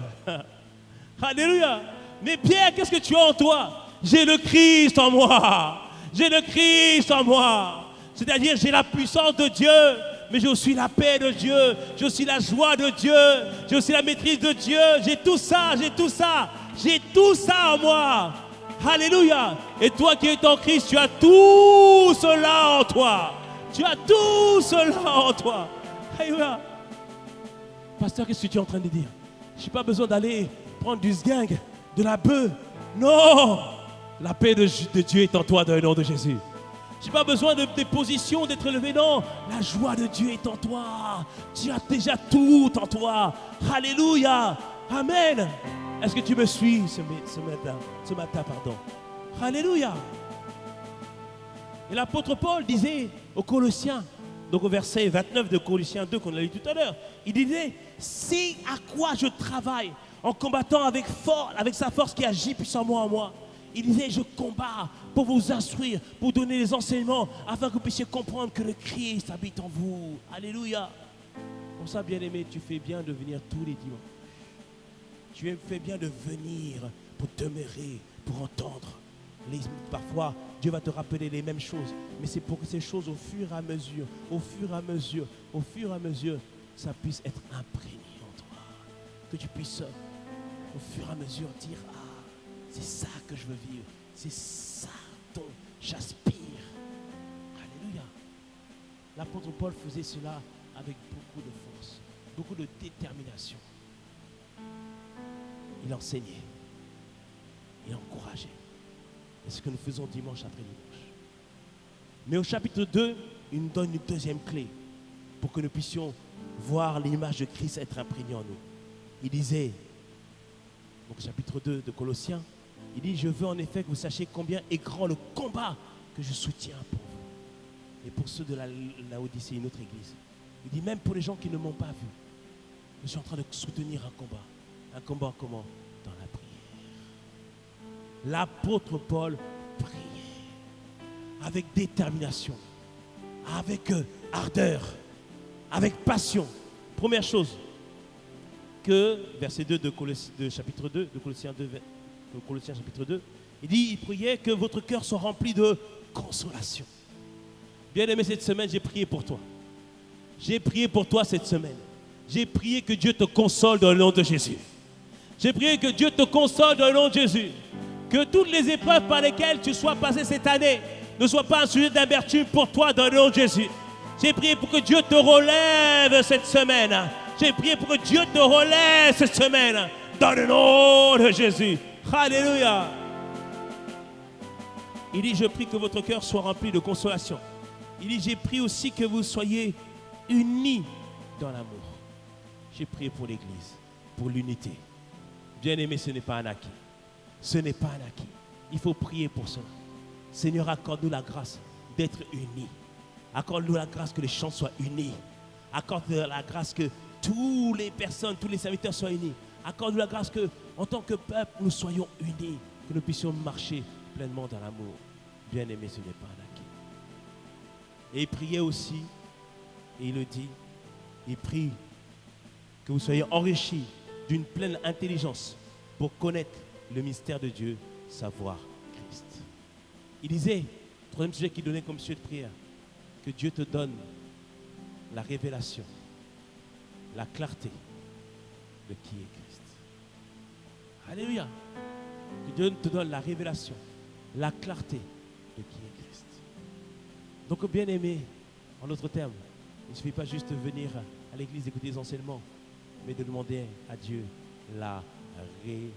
Alléluia. Mais Pierre, qu'est-ce que tu as en toi? J'ai le Christ en moi. J'ai le Christ en moi. C'est-à-dire, j'ai la puissance de Dieu, mais j'ai aussi la paix de Dieu, j'ai aussi la joie de Dieu, j'ai aussi la maîtrise de Dieu. J'ai tout ça, j'ai tout ça, j'ai tout ça en moi. Alléluia. Et toi qui es en Christ, tu as tout cela en toi. Tu as tout cela en toi. Alléluia. Pasteur, qu'est-ce que tu es en train de dire? Je n'ai pas besoin d'aller prendre du sgang, de la bœuf. Non. La paix de Dieu est en toi dans le nom de Jésus. Je n'ai pas besoin de tes positions, d'être élevé. Non, la joie de Dieu est en toi. Tu as déjà tout en toi. Alléluia. Amen. Est-ce que tu me suis ce matin, pardon. Alléluia. Et l'apôtre Paul disait aux Colossiens, donc au verset 29 de Colossiens 2 qu'on a lu tout à l'heure, il disait, c'est à quoi je travaille en combattant avec sa force qui agit puissamment en moi. Il disait, je combats pour vous instruire, pour donner les enseignements, afin que vous puissiez comprendre que le Christ habite en vous. Alléluia. Pour ça, bien-aimé, tu fais bien de venir tous les dimanches. Tu fais bien de venir pour demeurer, pour entendre. Parfois, Dieu va te rappeler les mêmes choses, mais c'est pour que ces choses, au fur et à mesure, ça puisse être imprégné en toi. Que tu puisses, au fur et à mesure, dire, ah, c'est ça que je veux vivre. C'est ça dont j'aspire. Alléluia. L'apôtre Paul faisait cela avec beaucoup de force, beaucoup de détermination. Il enseignait, il encourageait. C'est ce que nous faisons dimanche après dimanche. Mais au chapitre 2, il nous donne une deuxième clé pour que nous puissions voir l'image de Christ être imprégnée en nous. Il disait, donc chapitre 2 de Colossiens, il dit, je veux en effet que vous sachiez combien est grand le combat que je soutiens pour vous. Et pour ceux de la Odyssée, une autre église. Il dit, même pour les gens qui ne m'ont pas vu, je suis en train de soutenir un combat. Un combat comment? Dans la prière. L'apôtre Paul priait avec détermination, avec ardeur, avec passion. Première chose, que verset 2 de chapitre 2, de Colossiens chapitre 2, il dit, il priait que votre cœur soit rempli de consolation. Bien aimé, cette semaine, j'ai prié pour toi. J'ai prié pour toi cette semaine. J'ai prié que Dieu te console dans le nom de Jésus. J'ai prié que Dieu te console dans le nom de Jésus. Que toutes les épreuves par lesquelles tu sois passé cette année ne soient pas un sujet d'amertume pour toi dans le nom de Jésus. J'ai prié pour que Dieu te relève cette semaine. J'ai prié pour que Dieu te relève cette semaine dans le nom de Jésus. Alléluia. Il dit, je prie que votre cœur soit rempli de consolation. Il dit, j'ai prié aussi que vous soyez unis dans l'amour. J'ai prié pour l'Église, pour l'unité. Bien-aimé, ce n'est pas un acquis. Ce n'est pas un acquis. Il faut prier pour cela. Seigneur, accorde-nous la grâce d'être unis. Accorde-nous la grâce que les chants soient unis. Accorde-nous la grâce que toutes les personnes, tous les serviteurs soient unis. Accorde-nous la grâce que, en tant que peuple, nous soyons unis. Que nous puissions marcher pleinement dans l'amour. Bien-aimé, ce n'est pas un acquis. Et il priait aussi, et il le dit, il prie que vous soyez enrichis d'une pleine intelligence pour connaître le mystère de Dieu, savoir Christ. Il disait, troisième sujet qu'il donnait comme sujet de prière, que Dieu te donne la révélation, la clarté de qui est Christ. Alléluia. Que Dieu te donne la révélation, la clarté de qui est Christ. Donc, bien aimé, en d'autres termes, il ne suffit pas juste de venir à l'église écouter les enseignements, mais de demander à Dieu la révélation.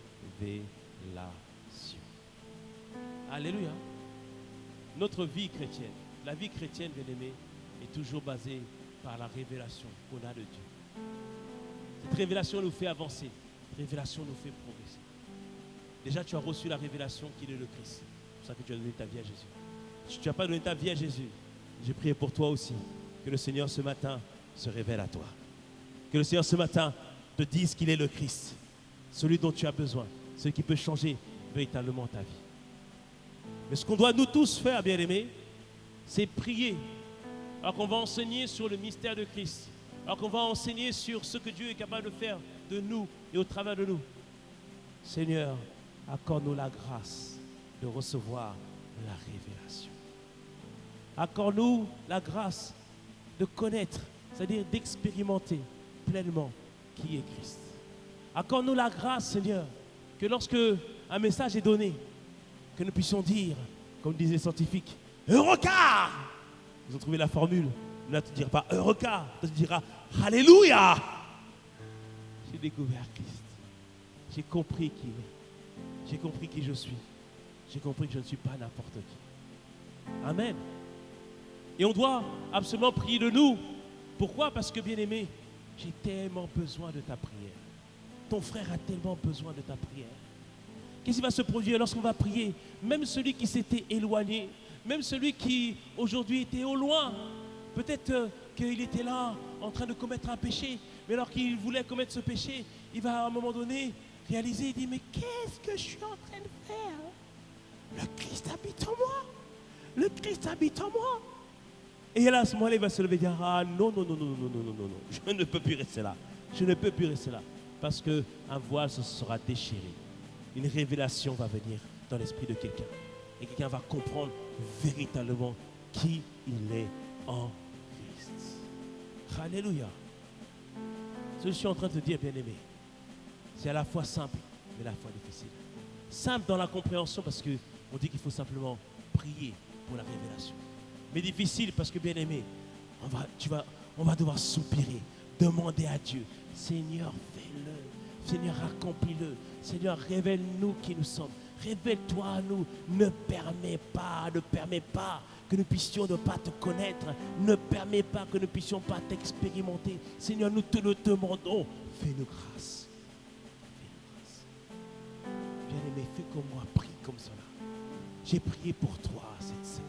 Alléluia. Notre vie chrétienne, la vie chrétienne, bien aimé, est toujours basée par la révélation qu'on a de Dieu. Cette révélation nous fait avancer. Cette révélation nous fait progresser. Déjà, tu as reçu la révélation qu'il est le Christ. C'est pour ça que tu as donné ta vie à Jésus. Si tu n'as pas donné ta vie à Jésus, j'ai prié pour toi aussi. Que le Seigneur ce matin se révèle à toi. Que le Seigneur ce matin te dise qu'il est le Christ. Celui dont tu as besoin. Celui qui peut changer véritablement ta vie. Mais ce qu'on doit nous tous faire, bien-aimés, c'est prier. Alors qu'on va enseigner sur le mystère de Christ. Alors qu'on va enseigner sur ce que Dieu est capable de faire de nous et au travers de nous. Seigneur, accorde-nous la grâce de recevoir la révélation. Accorde-nous la grâce de connaître, c'est-à-dire d'expérimenter pleinement qui est Christ. Accorde-nous la grâce, Seigneur, que lorsque un message est donné, que nous puissions dire, comme disaient les scientifiques, Eureka! Ils ont trouvé la formule. Là, tu ne diras pas Eureka, tu diras Alléluia! J'ai découvert Christ. J'ai compris qui il est. J'ai compris qui je suis. J'ai compris que je ne suis pas n'importe qui. Amen. Et on doit absolument prier de nous. Pourquoi? Parce que, bien-aimé, j'ai tellement besoin de ta prière. Ton frère a tellement besoin de ta prière. Qu'est-ce qui va se produire lorsqu'on va prier? Même celui qui s'était éloigné, même celui qui aujourd'hui était au loin, peut-être qu'il était là en train de commettre un péché, mais alors qu'il voulait commettre ce péché, il va à un moment donné réaliser, il dit, mais qu'est-ce que je suis en train de faire? Le Christ habite en moi. Le Christ habite en moi. Et là, à ce moment-là, il va se lever et dire, ah non, non, non, non, non, non, non, non, non, je ne peux plus rester là. Je ne peux plus rester là. Parce qu'un voile se sera déchiré. Une révélation va venir dans l'esprit de quelqu'un. Et quelqu'un va comprendre véritablement qui il est en Christ. Alléluia. Ce que je suis en train de te dire, bien-aimé, c'est à la fois simple, mais à la fois difficile. Simple dans la compréhension parce qu'on dit qu'il faut simplement prier pour la révélation. Mais difficile parce que, bien-aimé, on va devoir soupirer, demander à Dieu, Seigneur, fais-le. Seigneur, accomplis-le. Seigneur, révèle-nous qui nous sommes. Révèle-toi à nous. Ne permets pas que nous puissions ne pas te connaître. Ne permets pas que nous puissions pas t'expérimenter. Seigneur, nous te le demandons. Fais-nous grâce. Fais-nous grâce. Bien-aimé, fais comme moi, prie comme cela. J'ai prié pour toi cette semaine.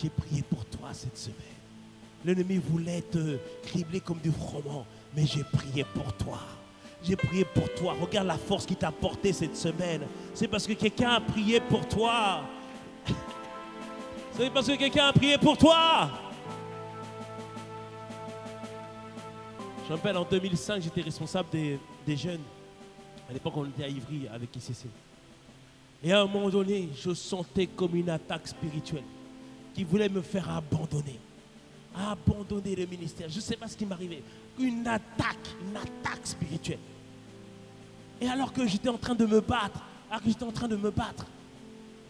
J'ai prié pour toi cette semaine. L'ennemi voulait te cribler comme du froment, mais j'ai prié pour toi. J'ai prié pour toi. Regarde la force qui t'a porté cette semaine. C'est parce que quelqu'un a prié pour toi. C'est parce que quelqu'un a prié pour toi. Je me rappelle, en 2005, j'étais responsable des jeunes. À l'époque, on était à Ivry avec ICC. Et à un moment donné, je sentais comme une attaque spirituelle qui voulait me faire abandonner le ministère. Je ne sais pas ce qui m'arrivait. Une attaque spirituelle. Et alors que j'étais en train de me battre,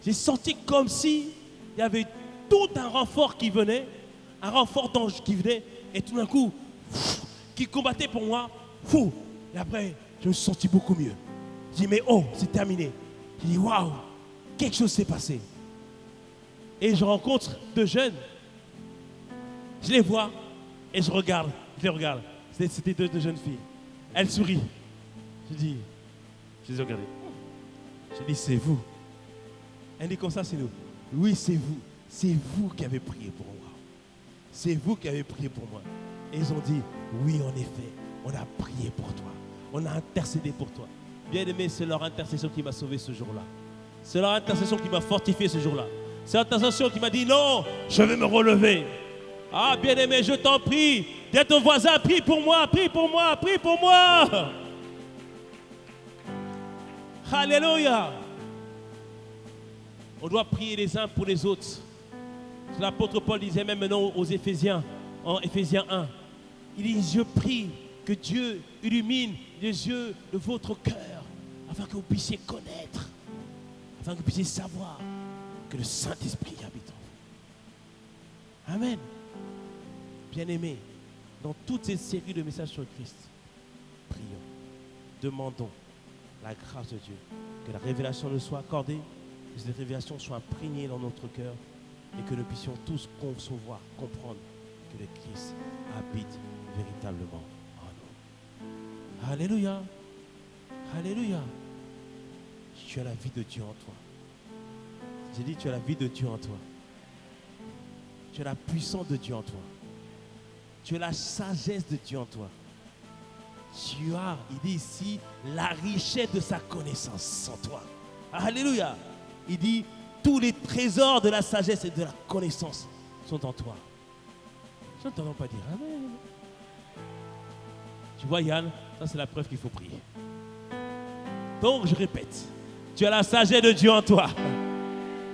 j'ai senti comme si il y avait tout un renfort qui venait, un renfort d'ange qui venait, et tout d'un coup, qui combattait pour moi. Et après, je me suis senti beaucoup mieux. J'ai dit, mais oh, c'est terminé. J'ai dit, waouh, quelque chose s'est passé. Et je rencontre deux jeunes. Je les vois et je les regarde. C'était deux jeunes filles. Elles sourient. Je les ai regardées. Je dis, c'est vous. Elle dit comme ça, c'est nous. Oui, c'est vous. C'est vous qui avez prié pour moi. C'est vous qui avez prié pour moi. Et ils ont dit, oui, en effet, on a prié pour toi. On a intercédé pour toi. Bien aimé, c'est leur intercession qui m'a sauvé ce jour-là. C'est leur intercession qui m'a fortifié ce jour-là. C'est l'intercession qui m'a dit non, je vais me relever. Ah, bien-aimé, je t'en prie. Dis à ton voisin, prie pour moi, prie pour moi, prie pour moi. Alléluia. On doit prier les uns pour les autres. L'apôtre Paul disait même maintenant aux Éphésiens, en Éphésiens 1, il dit, je prie que Dieu illumine les yeux de votre cœur afin que vous puissiez connaître, afin que vous puissiez savoir que le Saint-Esprit habite en vous. Amen. Bien-aimés, dans toutes ces séries de messages sur Christ, prions, demandons la grâce de Dieu, que la révélation nous soit accordée, que cette révélation soit imprégnée dans notre cœur et que nous puissions tous concevoir, comprendre que le Christ habite véritablement en nous. Alléluia. Alléluia. Tu as la vie de Dieu en toi. J'ai dit, tu as la vie de Dieu en toi. Tu as la puissance de Dieu en toi. Tu as la sagesse de Dieu en toi. Tu as, il dit ici, la richesse de sa connaissance en toi. Alléluia. Il dit, tous les trésors de la sagesse et de la connaissance sont en toi. Je n'entends pas dire Amen. Tu vois Yann, ça c'est la preuve qu'il faut prier. Donc je répète, tu as la sagesse de Dieu en toi.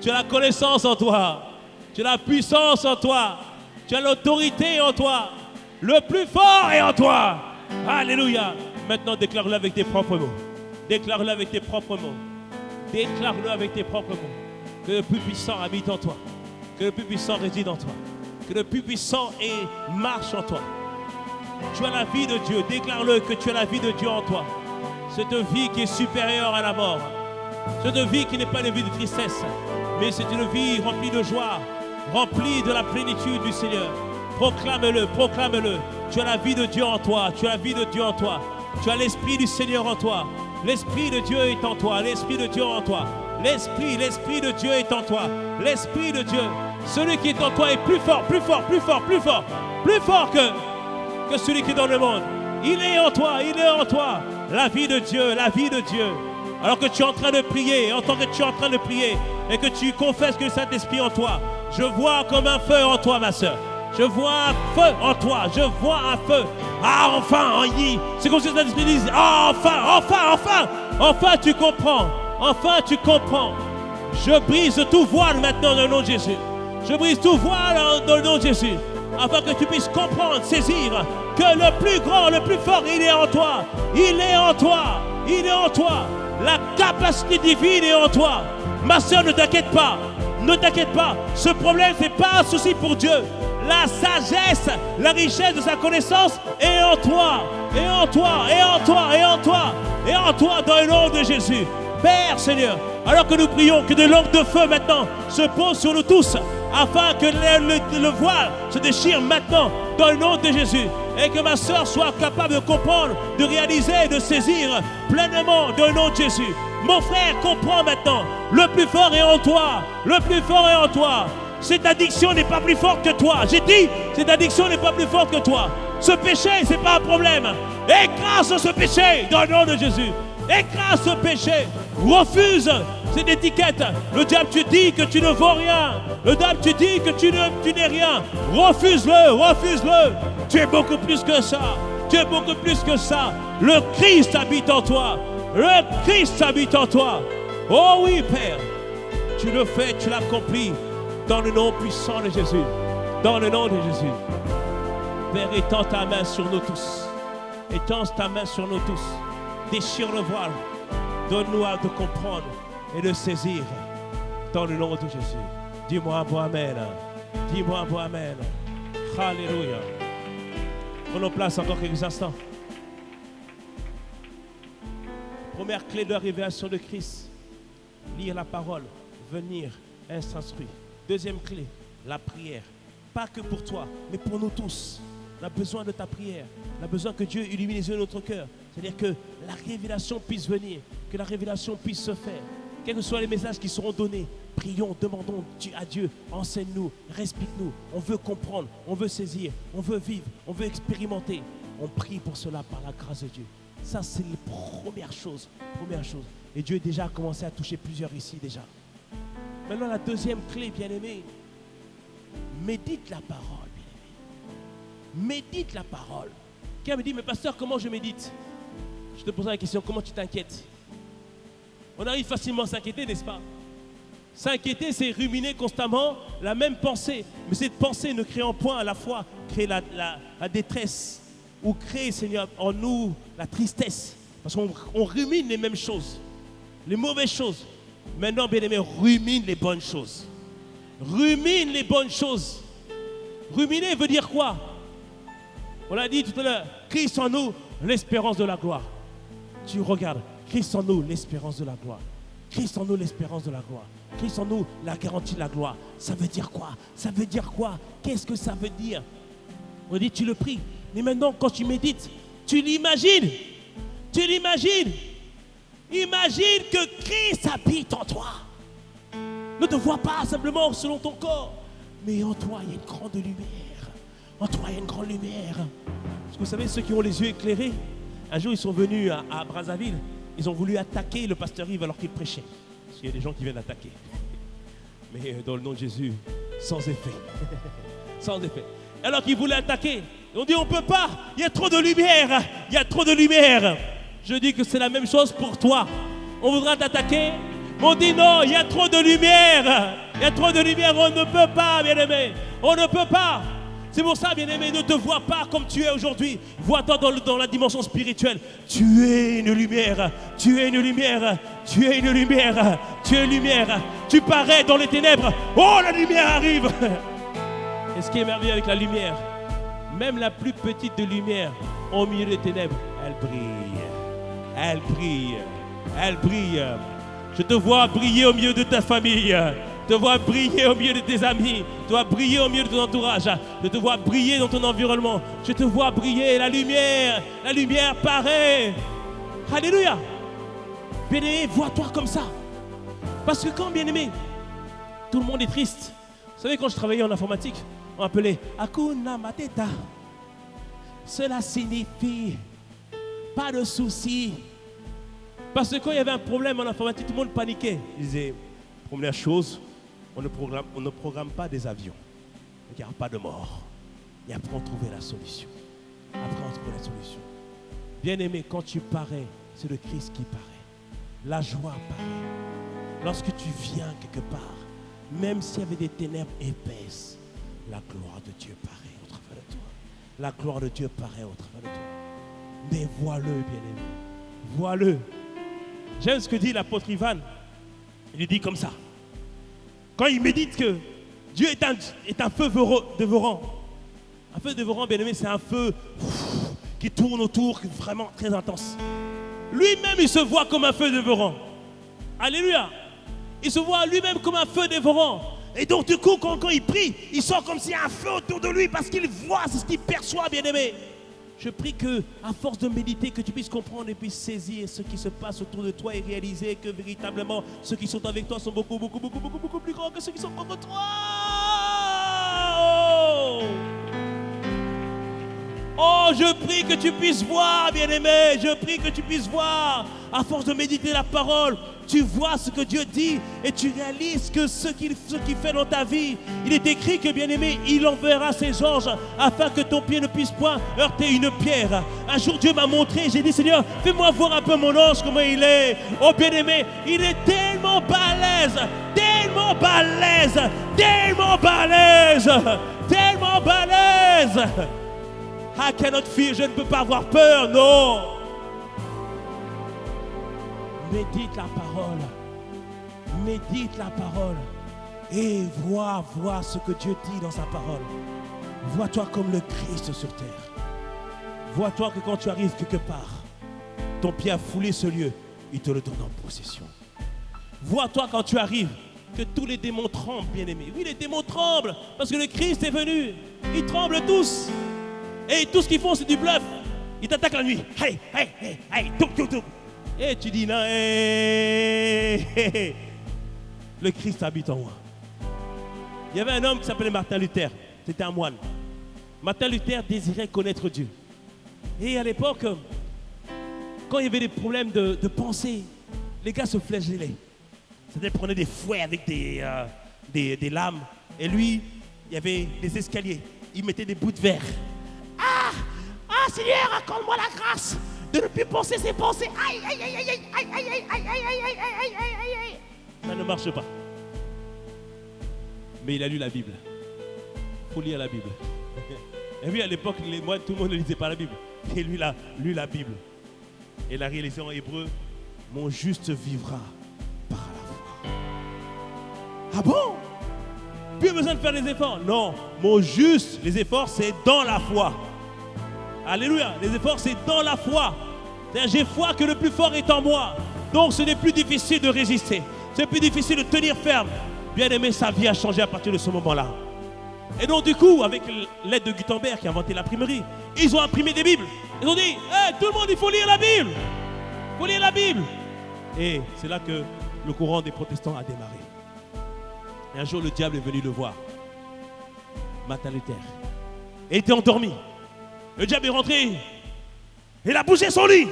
Tu as la connaissance en toi. Tu as la puissance en toi. Tu as l'autorité en toi. Le plus fort est en toi. Alléluia. Maintenant déclare-le avec tes propres mots. Déclare-le avec tes propres mots. Déclare-le avec tes propres mots. Que le plus puissant habite en toi. Que le plus puissant réside en toi. Que le plus puissant marche en toi. Tu as la vie de Dieu. Déclare-le que tu as la vie de Dieu en toi. Cette vie qui est supérieure à la mort. Cette vie qui n'est pas une vie de tristesse, mais c'est une vie remplie de joie, remplie de la plénitude du Seigneur. Proclame-le, proclame-le. Tu as la vie de Dieu en toi. Tu as la vie de Dieu en toi. Tu as l'Esprit du Seigneur en toi. L'Esprit de Dieu est en toi. L'Esprit de Dieu en toi. L'Esprit de Dieu est en toi. L'Esprit de Dieu. Celui qui est en toi est plus fort, plus fort, plus fort, plus fort. Plus fort que celui qui est dans le monde. Il est en toi, il est en toi. La vie de Dieu, la vie de Dieu. Alors que tu es en train de prier, en tant que tu es en train de prier et que tu confesses que le Saint-Esprit est en toi, je vois comme un feu en toi, ma soeur. Je vois un feu en toi, je vois un feu. Ah, enfin, c'est comme si le Saint-Esprit dit, ah, enfin tu comprends. Enfin tu comprends. Je brise tout voile maintenant dans le nom de Jésus. Je brise tout voile dans le nom de Jésus. Afin que tu puisses comprendre, saisir que le plus grand, le plus fort, il est en toi. Il est en toi. Il est en toi. La capacité divine est en toi. Ma soeur, ne t'inquiète pas. Ne t'inquiète pas. Ce problème, ce n'est pas un souci pour Dieu. La sagesse, la richesse de sa connaissance est en toi. Et en toi, et en toi, et en toi. Et en toi, dans le nom de Jésus. Père, Seigneur, alors que nous prions, que des langues de feu maintenant se posent sur nous tous, afin que le voile se déchire maintenant dans le nom de Jésus. Et que ma soeur soit capable de comprendre, de réaliser, de saisir pleinement dans le nom de Jésus. Mon frère, comprends maintenant. Le plus fort est en toi. Le plus fort est en toi. Cette addiction n'est pas plus forte que toi. J'ai dit, cette addiction n'est pas plus forte que toi. Ce péché, ce n'est pas un problème. Écrase ce péché dans le nom de Jésus. Écrase ce péché. Refuse cette étiquette. Le diable te dit que tu ne vaux rien. Le diable te dit que tu n'es rien. Refuse-le, refuse-le. Tu es beaucoup plus que ça. Tu es beaucoup plus que ça. Le Christ habite en toi. Le Christ habite en toi. Oh oui, Père. Tu le fais, tu l'accomplis dans le nom puissant de Jésus. Dans le nom de Jésus. Père, étends ta main sur nous tous. Étends ta main sur nous tous. Déchire le voile. Donne-nous à te comprendre et de saisir dans le nom de Jésus. Dis-moi un bon Amen. Dis-moi un bon Amen. Alléluia. Prenons place encore quelques instants. Première clé de la révélation de Christ. Lire la parole. Venir s'instruire. Deuxième clé, la prière. Pas que pour toi, mais pour nous tous. On a besoin de ta prière. On a besoin que Dieu illumine les yeux de notre cœur. C'est-à-dire que la révélation puisse venir. Que la révélation puisse se faire. Quels que soient les messages qui seront donnés, prions, demandons à Dieu, enseigne-nous, explique-nous. On veut comprendre, on veut saisir, on veut vivre, on veut expérimenter. On prie pour cela par la grâce de Dieu. Ça, c'est la première chose. Et Dieu a déjà commencé à toucher plusieurs ici déjà. Maintenant, la deuxième clé, bien-aimé, médite la parole, bien-aimé. Médite la parole. Quelqu'un me dit, mais pasteur, comment je médite? Je te pose la question, comment tu t'inquiètes? On arrive facilement à s'inquiéter, n'est-ce pas? S'inquiéter, c'est ruminer constamment la même pensée. Mais cette pensée ne crée en point à la fois créer la détresse ou créer, Seigneur, en nous la tristesse. Parce qu'on rumine les mêmes choses, les mauvaises choses. Maintenant, bien-aimé, rumine les bonnes choses. Rumine les bonnes choses. Ruminer veut dire quoi? On l'a dit tout à l'heure, Christ en nous, l'espérance de la gloire. Tu regardes, Christ en nous, l'espérance de la gloire. Christ en nous, l'espérance de la gloire. Christ en nous, la garantie de la gloire. Ça veut dire quoi? Ça veut dire quoi? Qu'est-ce que ça veut dire? On dit, tu le pries. Mais maintenant, quand tu médites, tu l'imagines. Tu l'imagines? Imagine que Christ habite en toi. Ne te vois pas simplement selon ton corps, mais en toi, il y a une grande lumière. En toi, il y a une grande lumière. Parce que vous savez, ceux qui ont les yeux éclairés, un jour, ils sont venus à Brazzaville. Ils ont voulu attaquer le pasteur Yves alors qu'il prêchait. Parce qu'il y a des gens qui viennent attaquer. Mais dans le nom de Jésus, sans effet. Sans effet. Alors qu'ils voulaient attaquer, ils ont dit on ne peut pas, il y a trop de lumière. Il y a trop de lumière. Je dis que c'est la même chose pour toi. On voudra t'attaquer. On dit non, il y a trop de lumière. Il y a trop de lumière, on ne peut pas, bien-aimé. On ne peut pas. C'est pour ça, bien-aimé, ne te vois pas comme tu es aujourd'hui. Vois-toi dans la dimension spirituelle. Tu es une lumière. Tu es une lumière. Tu es une lumière. Tu es une lumière. Tu parais dans les ténèbres. Oh, la lumière arrive. Et ce qui est merveilleux avec la lumière, même la plus petite de lumière, au milieu des ténèbres, elle brille. Elle brille. Elle brille. Je te vois briller au milieu de ta famille. Je te vois briller au milieu de tes amis. Je te vois briller au milieu de ton entourage. Je te vois briller dans ton environnement. Je te vois briller. La lumière paraît. Alléluia. Bien-aimé, vois-toi comme ça. Parce que quand, bien-aimé, tout le monde est triste. Vous savez, quand je travaillais en informatique, on appelait Hakuna Matata. Cela signifie pas de soucis. Parce que quand il y avait un problème en informatique, tout le monde paniquait. Ils disaient, première chose, on ne programme pas des avions. Il n'y a pas de mort. Et après, on trouvait la solution. Bien-aimé, quand tu parais, c'est le Christ qui paraît. La joie paraît. Lorsque tu viens quelque part, même s'il y avait des ténèbres épaisses, la gloire de Dieu paraît au travers de toi. La gloire de Dieu paraît au travers de toi. Mais vois-le, bien-aimé. Vois-le. J'aime ce que dit l'apôtre Ivan. Il dit comme ça. Quand il médite que Dieu est un feu dévorant. Un feu dévorant, bien aimé, c'est un feu qui tourne autour, vraiment très intense. Lui-même, il se voit comme un feu dévorant. Alléluia. Il se voit lui-même comme un feu dévorant. Et donc, du coup, quand il prie, il sent comme s'il y a un feu autour de lui parce qu'il voit, c'est ce qu'il perçoit, bien aimé. Je prie que, à force de méditer, que tu puisses comprendre et puisses saisir ce qui se passe autour de toi et réaliser que véritablement ceux qui sont avec toi sont beaucoup plus grands que ceux qui sont contre toi. Oh, je prie que tu puisses voir, bien-aimé. Je prie que tu puisses voir. À force de méditer la parole, tu vois ce que Dieu dit et tu réalises que ce qu'il fait dans ta vie, il est écrit que, bien-aimé, il enverra ses anges afin que ton pied ne puisse point heurter une pierre. Un jour, Dieu m'a montré, j'ai dit, Seigneur, fais-moi voir un peu mon ange, comment il est. Oh, bien-aimé, il est tellement balèze, tellement balèze, tellement balèze, tellement balèze. I cannot fear, je ne peux pas avoir peur, non. Médite la parole. Médite la parole. Et vois ce que Dieu dit dans sa parole. Vois-toi comme le Christ sur terre. Vois-toi que quand tu arrives quelque part, ton pied a foulé ce lieu, il te le donne en possession. Vois-toi quand tu arrives, que tous les démons tremblent, bien-aimés. Oui, les démons tremblent, parce que le Christ est venu. Ils tremblent tous. Et tout ce qu'ils font, c'est du bluff. Ils t'attaquent la nuit. Hey, hey, hey, hey, touk. Et tu dis non, hey. Le Christ habite en moi. Il y avait un homme qui s'appelait Martin Luther. C'était un moine. Martin Luther désirait connaître Dieu. Et à l'époque, quand il y avait des problèmes de pensée, les gars se flagellaient. Ils prenaient des fouets avec des lames. Et lui, il y avait des escaliers. Il mettait des bouts de verre. Ah, Seigneur, accorde-moi la grâce de ne plus penser ces pensées. Aïe. Ça ne marche pas. Mais il a lu la Bible. Il faut lire la Bible. Et oui, à l'époque, les moines, tout le monde ne lisait pas la Bible. Et lui, il a lu la Bible. Et il a réalisé en hébreu, mon juste vivra par la foi. Ah bon? Plus besoin de faire des efforts. Non, mon juste, les efforts, c'est dans la foi. Alléluia, les efforts, c'est dans la foi. C'est-à-dire, j'ai foi que le plus fort est en moi. Donc, ce n'est plus difficile de résister. C'est plus difficile de tenir ferme. Bien aimé, sa vie a changé à partir de ce moment-là. Et donc, du coup, avec l'aide de Gutenberg qui a inventé l'imprimerie, ils ont imprimé des Bibles. Ils ont dit, hey, tout le monde, il faut lire la Bible. Il faut lire la Bible. Et c'est là que le courant des protestants a démarré. Et un jour, le diable est venu le voir. Martin Luther. Et il était endormi. Le diable est rentré. Il a bougé son lit.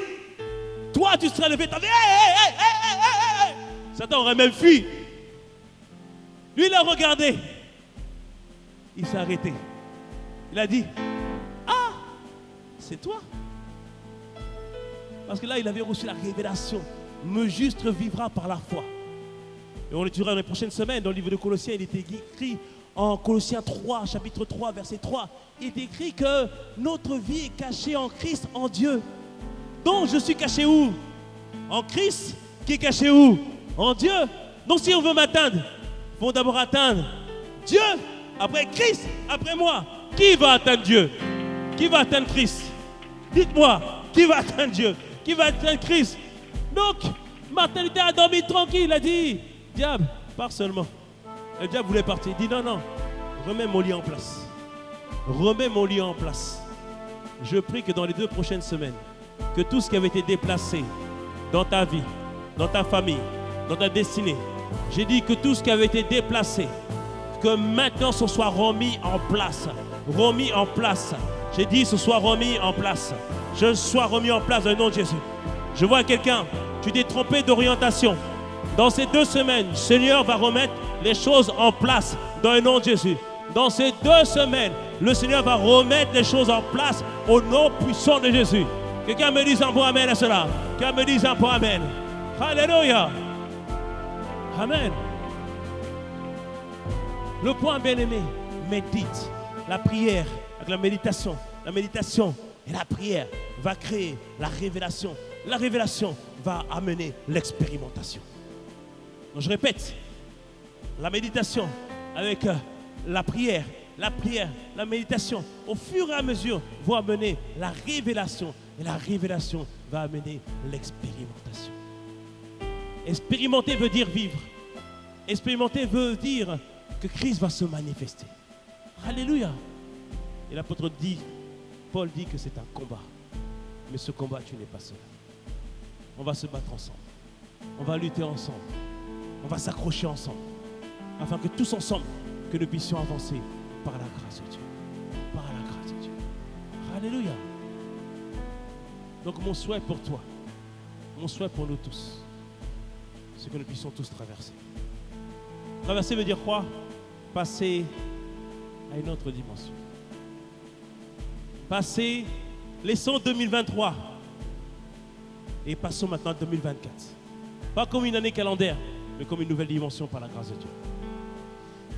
Toi, tu serais levé. T'as dit, hey. Satan aurait même fui. Lui, il a regardé. Il s'est arrêté. Il a dit, ah, c'est toi. Parce que là, il avait reçu la révélation. Le juste vivra par la foi. Et on l'étudiera dans les prochaines semaines. Dans le livre de Colossiens, il était écrit en Colossiens 3, chapitre 3, verset 3. Il est écrit que notre vie est cachée en Christ, en Dieu. Donc, je suis caché où? En Christ, qui est caché où? En Dieu. Donc, si on veut m'atteindre, il faut d'abord atteindre Dieu, après Christ, après moi. Qui va atteindre Dieu? Qui va atteindre Christ? Dites-moi, qui va atteindre Dieu? Qui va atteindre Christ? Donc, Martin Luther a dormi tranquille. Il a dit, diable, pars seulement. Le diable voulait partir. Il dit, non, remets mon lit en place. Remets mon lit en place. Je prie que dans les 2 prochaines semaines, que tout ce qui avait été déplacé dans ta vie, dans ta famille, dans ta destinée, j'ai dit que tout ce qui avait été déplacé, que maintenant ce soit remis en place. Remis en place. J'ai dit ce soit remis en place. Je sois remis en place dans le nom de Jésus. Je vois quelqu'un, tu t'es trompé d'orientation. Dans ces 2 semaines, le Seigneur va remettre les choses en place dans le nom de Jésus. Dans ces 2 semaines, le Seigneur va remettre les choses en place au nom puissant de Jésus. Quelqu'un me dise un bon amen à cela. Quelqu'un me dise un bon amen. Alléluia. Amen. Le point bien-aimé, médite. La prière avec la méditation et la prière va créer la révélation. La révélation va amener l'expérimentation. Donc je répète, la méditation avec la prière, la méditation, au fur et à mesure, vont amener la révélation. Et la révélation va amener l'expérimentation. Expérimenter veut dire vivre. Expérimenter veut dire que Christ va se manifester. Alléluia. Et l'apôtre dit, Paul dit que c'est un combat. Mais ce combat, tu n'es pas seul. On va se battre ensemble. On va lutter ensemble. On va s'accrocher ensemble. Afin que tous ensemble, que nous puissions avancer par la grâce de Dieu. Par la grâce de Dieu. Alléluia. Donc mon souhait pour toi, mon souhait pour nous tous, c'est que nous puissions tous traverser. Traverser veut dire quoi? Passer à une autre dimension. Passer, laissons 2023 et passons maintenant à 2024. Pas comme une année calendaire, mais comme une nouvelle dimension par la grâce de Dieu.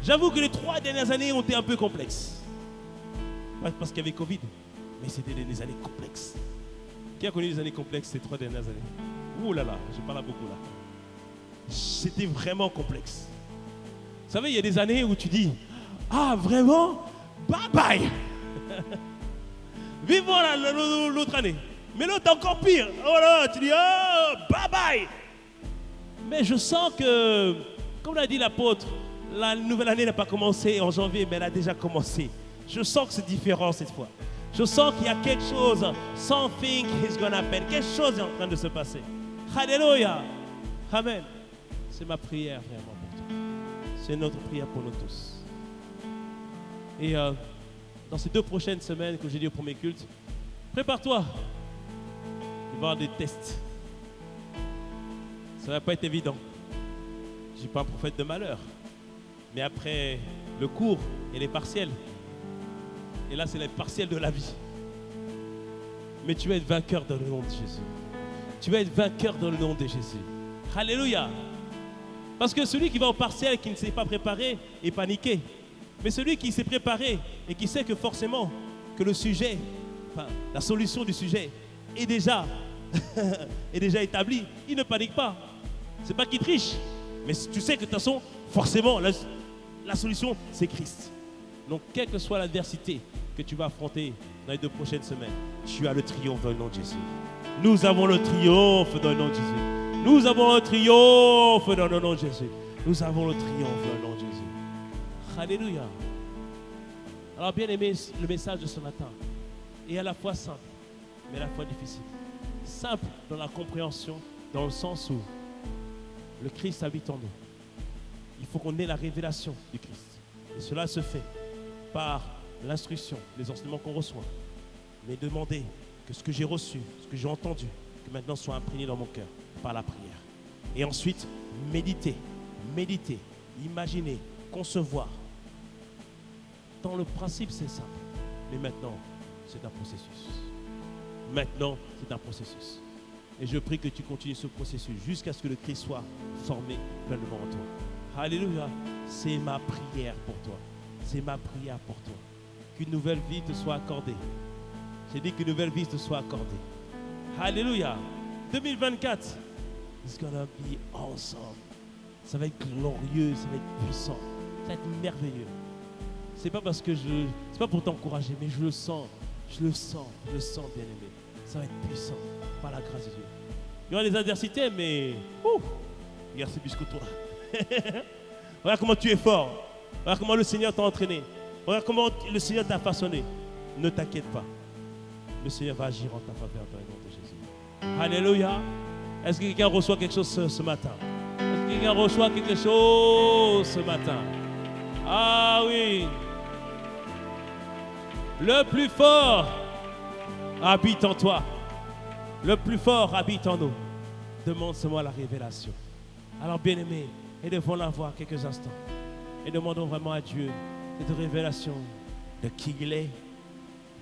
J'avoue que les 3 dernières années ont été un peu complexes. Pas parce qu'il y avait Covid, mais c'était des années complexes. Qui a connu les années complexes ces 3 dernières années? Ouh là là, je parle beaucoup là. C'était vraiment complexe. Vous savez, il y a des années où tu dis, ah vraiment? Bye bye. Vivons l'autre année. Mais l'autre encore pire. Oh là, tu dis, oh, bye bye. Mais je sens que, comme l'a dit l'apôtre, la nouvelle année n'a pas commencé en janvier, mais elle a déjà commencé. Je sens que c'est différent cette fois. Je sens qu'il y a quelque chose. Something is gonna happen. Quelque chose est en train de se passer. Alléluia. Amen. C'est ma prière vraiment pour toi. C'est notre prière pour nous tous. Et dans ces 2 prochaines semaines, comme j'ai dit au premier culte, prépare-toi. Il va y avoir des tests. Ça ne va pas être évident. Je ne suis pas un prophète de malheur. Mais après le cours et les partiels, et là c'est les partiels de la vie. Mais tu vas être vainqueur dans le nom de Jésus. Tu vas être vainqueur dans le nom de Jésus. Alléluia. Parce que celui qui va au partiel et qui ne s'est pas préparé est paniqué. Mais celui qui s'est préparé et qui sait que forcément que le sujet, enfin, la solution du sujet est déjà établie, il ne panique pas. C'est pas qu'il triche, mais tu sais que de toute façon, forcément, la solution, c'est Christ. Donc, quelle que soit l'adversité que tu vas affronter dans les 2 prochaines semaines, tu as le triomphe dans le nom de Jésus. Nous avons le triomphe dans le nom de Jésus. Nous avons le triomphe dans le nom de Jésus. Nous avons le triomphe dans le nom de Jésus. Alléluia. Alors, bien aimé, le message de ce matin est à la fois simple, mais à la fois difficile. simple dans la compréhension, dans le sens où le Christ habite en nous. Il faut qu'on ait la révélation du Christ. Et cela se fait par l'instruction, les enseignements qu'on reçoit. Mais demander que ce que j'ai reçu, ce que j'ai entendu, que maintenant soit imprégné dans mon cœur par la prière. Et ensuite, méditer, imaginer, concevoir. Dans le principe, c'est simple. Mais maintenant, c'est un processus. Maintenant, c'est un processus. Et je prie que tu continues ce processus jusqu'à ce que le Christ soit formé pleinement en toi. Alléluia. C'est ma prière pour toi. C'est ma prière pour toi. Qu'une nouvelle vie te soit accordée. J'ai dit qu'une nouvelle vie te soit accordée. Alléluia. 2024, it's gonna be awesome. Ça va être glorieux, ça va être puissant, ça va être merveilleux. C'est pas parce que c'est pas pour t'encourager, mais je le sens, bien aimé. Ça va être puissant par la grâce de Dieu. Il y aura des adversités, mais regarde, c'est plus que toi. Regarde comment tu es fort. Regarde comment le Seigneur t'a entraîné. Regarde comment le Seigneur t'a façonné. Ne t'inquiète pas. Le Seigneur va agir en ta faveur dans le nom de Jésus. Alléluia. Est-ce que quelqu'un reçoit quelque chose ce matin? Est-ce que quelqu'un reçoit quelque chose ce matin? Ah oui. Le plus fort habite en toi. Le plus fort habite en nous. Demande seulement la révélation. Alors bien-aimés, et devons la voir quelques instants. Et demandons vraiment à Dieu cette révélation de qui il est,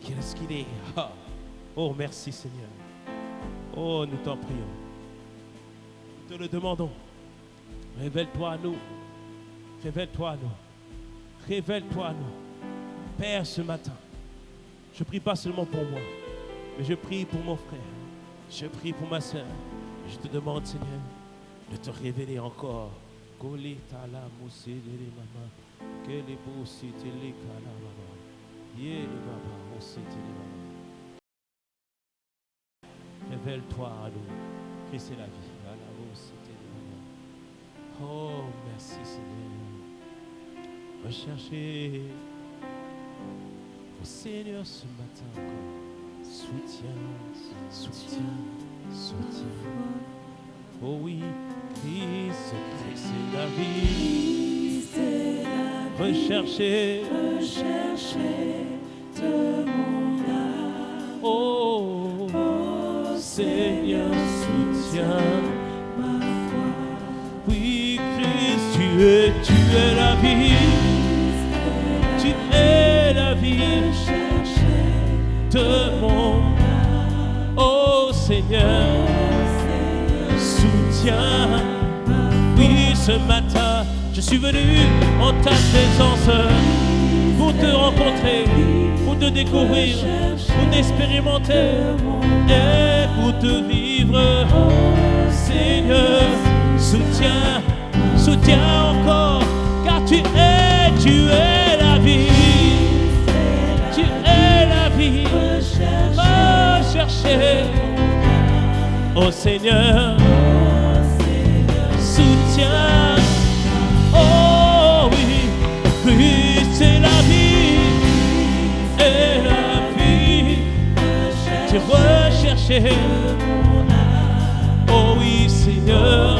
qu'est-ce qu'il est. Oh, merci Seigneur. Oh, nous t'en prions. Nous te le demandons. Révèle-toi à nous. Révèle-toi à nous. Révèle-toi à nous. Père, ce matin, je prie pas seulement pour moi, mais je prie pour mon frère. Je prie pour ma soeur. Je te demande, Seigneur, de te révéler encore. Révèle-toi à nous. Christ est la vie. Oh, merci Seigneur. Recherchez au Seigneur ce matin encore. Soutien. Oh oui, Christ est la vie. Recherchez de mon âme. Oh, Seigneur, soutiens ma foi. Oui, Christ, tu es la vie. Tu es la vie. De mon âme. Oh, Seigneur, soutiens. Oui, ce matin, je suis venu en ta présence pour te rencontrer, pour te découvrir, pour t'expérimenter et pour te vivre. Seigneur, soutiens encore, car tu es la vie. Tu es la vie. Recherchez, oh Seigneur, soutiens. Oh oui, oui, c'est la vie. Et la vie, tu recherchais. Oh oui, Seigneur,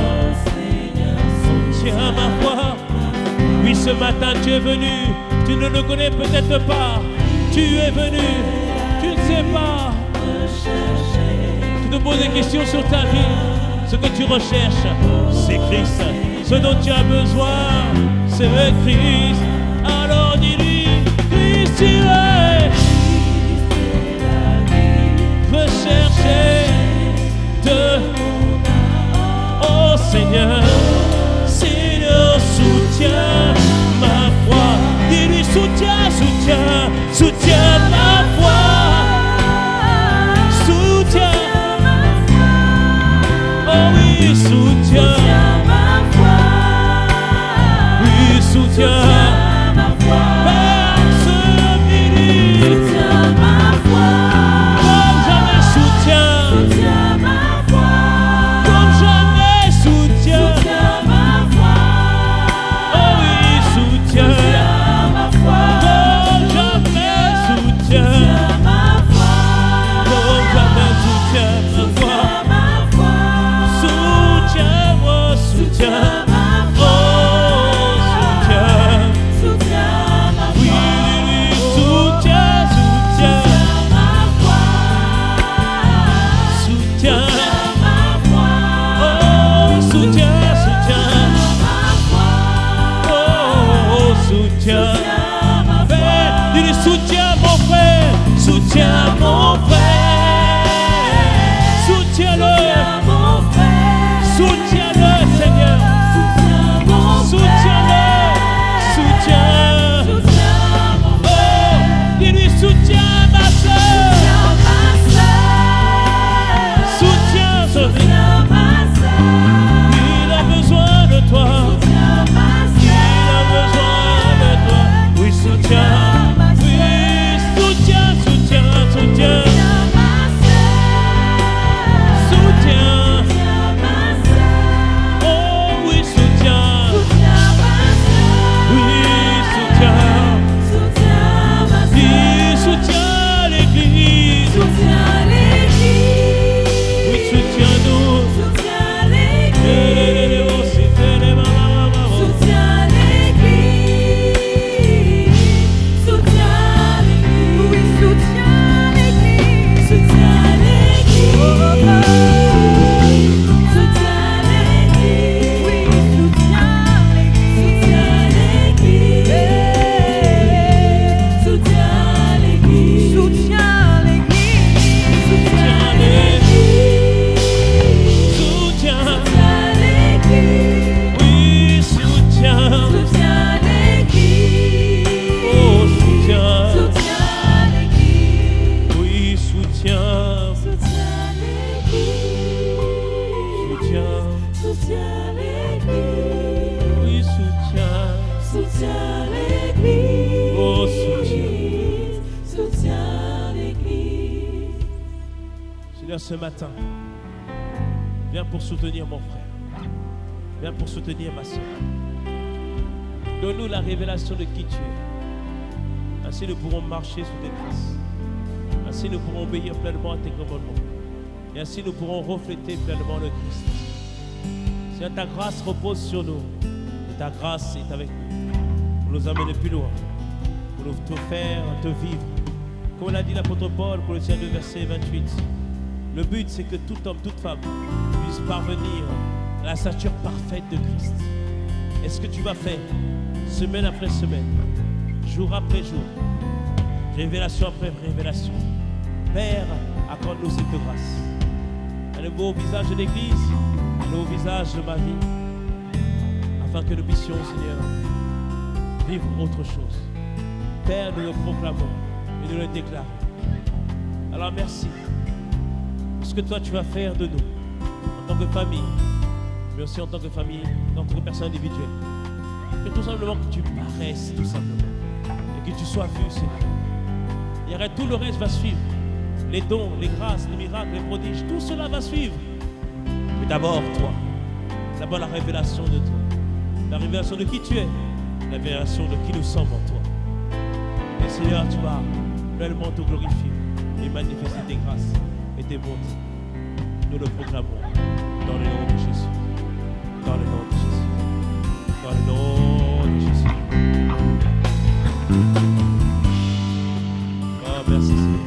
soutiens ma foi. Oui, ce matin tu es venu, tu ne le connais peut-être pas. Tu es venu, tu ne sais pas. Tu te poses des questions sur ta vie. Ce que tu recherches, c'est Christ. Ce dont tu as besoin, c'est Christ. Alors dis-lui, Christ tu es. Recherchez de. Oh Seigneur, Seigneur, soutiens ma foi. Dis-lui, soutiens ma foi. Oh oui, soutiens ma foi. Oui, soutiens ma foi. Personne béni. Soutiens ma foi. Comme jamais soutiens ma foi. Comme jamais soutiens ma foi. Oh oui, soutiens ma foi. Comme jamais soutiens ma foi. Comme jamais soutiens ma foi. ce matin, viens pour soutenir mon frère. Viens pour soutenir ma soeur. Donne-nous la révélation de qui tu es. Ainsi nous pourrons marcher sous tes grâces. Ainsi nous pourrons obéir pleinement à tes commandements. Et ainsi nous pourrons refléter pleinement le Christ. Seigneur, ta grâce repose sur nous. Et ta grâce est avec nous. Pour nous amener plus loin. Pour nous te faire te vivre. Comme l'a dit l'apôtre Paul, Colossiens 2, verset 28. Le but, c'est que tout homme, toute femme puisse parvenir à la stature parfaite de Christ. Et ce que tu vas faire, semaine après semaine, jour après jour, révélation après révélation. Père, accorde-nous cette grâce. Un nouveau visage de l'Église, un nouveau visage de ma vie, afin que nous puissions, Seigneur, vivre autre chose. Père, nous le proclamons et nous le déclarons. Alors merci pour ce que toi tu vas faire de nous, en tant que famille, mais aussi en tant que famille, en tant que personne individuelle. Que tout simplement que tu paraisses, tout simplement, et que tu sois vu, Seigneur. Et arrête, tout le reste va suivre. Les dons, les grâces, les miracles, les prodiges, tout cela va suivre. Mais d'abord, toi. D'abord, la révélation de toi. La révélation de qui tu es. La révélation de qui nous sommes en toi. Et Seigneur, tu vas pleinement te glorifier et manifester tes grâces et tes bontés. Nous le proclamons dans le nom de Jésus. Dans le nom de Jésus. Dans le nom de Jésus. Oh, merci Seigneur.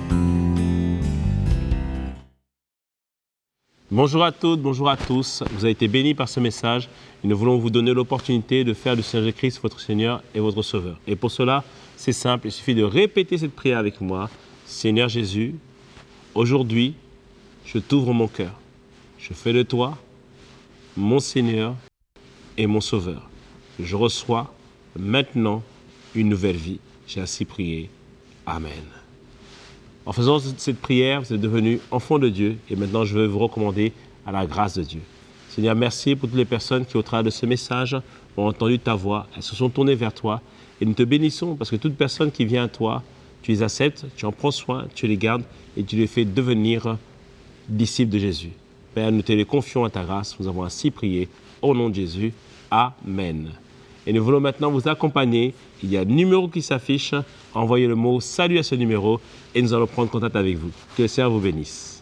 Bonjour à toutes, bonjour à tous. Vous avez été bénis par ce message et nous voulons vous donner l'opportunité de faire du Seigneur Jésus-Christ votre Seigneur et votre Sauveur. Et pour cela, c'est simple, il suffit de répéter cette prière avec moi. Seigneur Jésus, aujourd'hui, je t'ouvre mon cœur. Je fais de toi mon Seigneur et mon Sauveur. Je reçois maintenant une nouvelle vie. J'ai ainsi prié. Amen. En faisant cette prière, vous êtes devenus enfants de Dieu et maintenant je veux vous recommander à la grâce de Dieu. Seigneur, merci pour toutes les personnes qui, au travers de ce message, ont entendu ta voix. Elles se sont tournées vers toi et nous te bénissons parce que toute personne qui vient à toi, tu les acceptes, tu en prends soin, tu les gardes et tu les fais devenir disciples de Jésus. Père, nous te les confions à ta grâce. Nous avons ainsi prié au nom de Jésus. Amen. Et nous voulons maintenant vous accompagner. Il y a un numéro qui s'affiche. Envoyez le mot « Salut » à ce numéro et nous allons prendre contact avec vous. Que le Seigneur vous bénisse.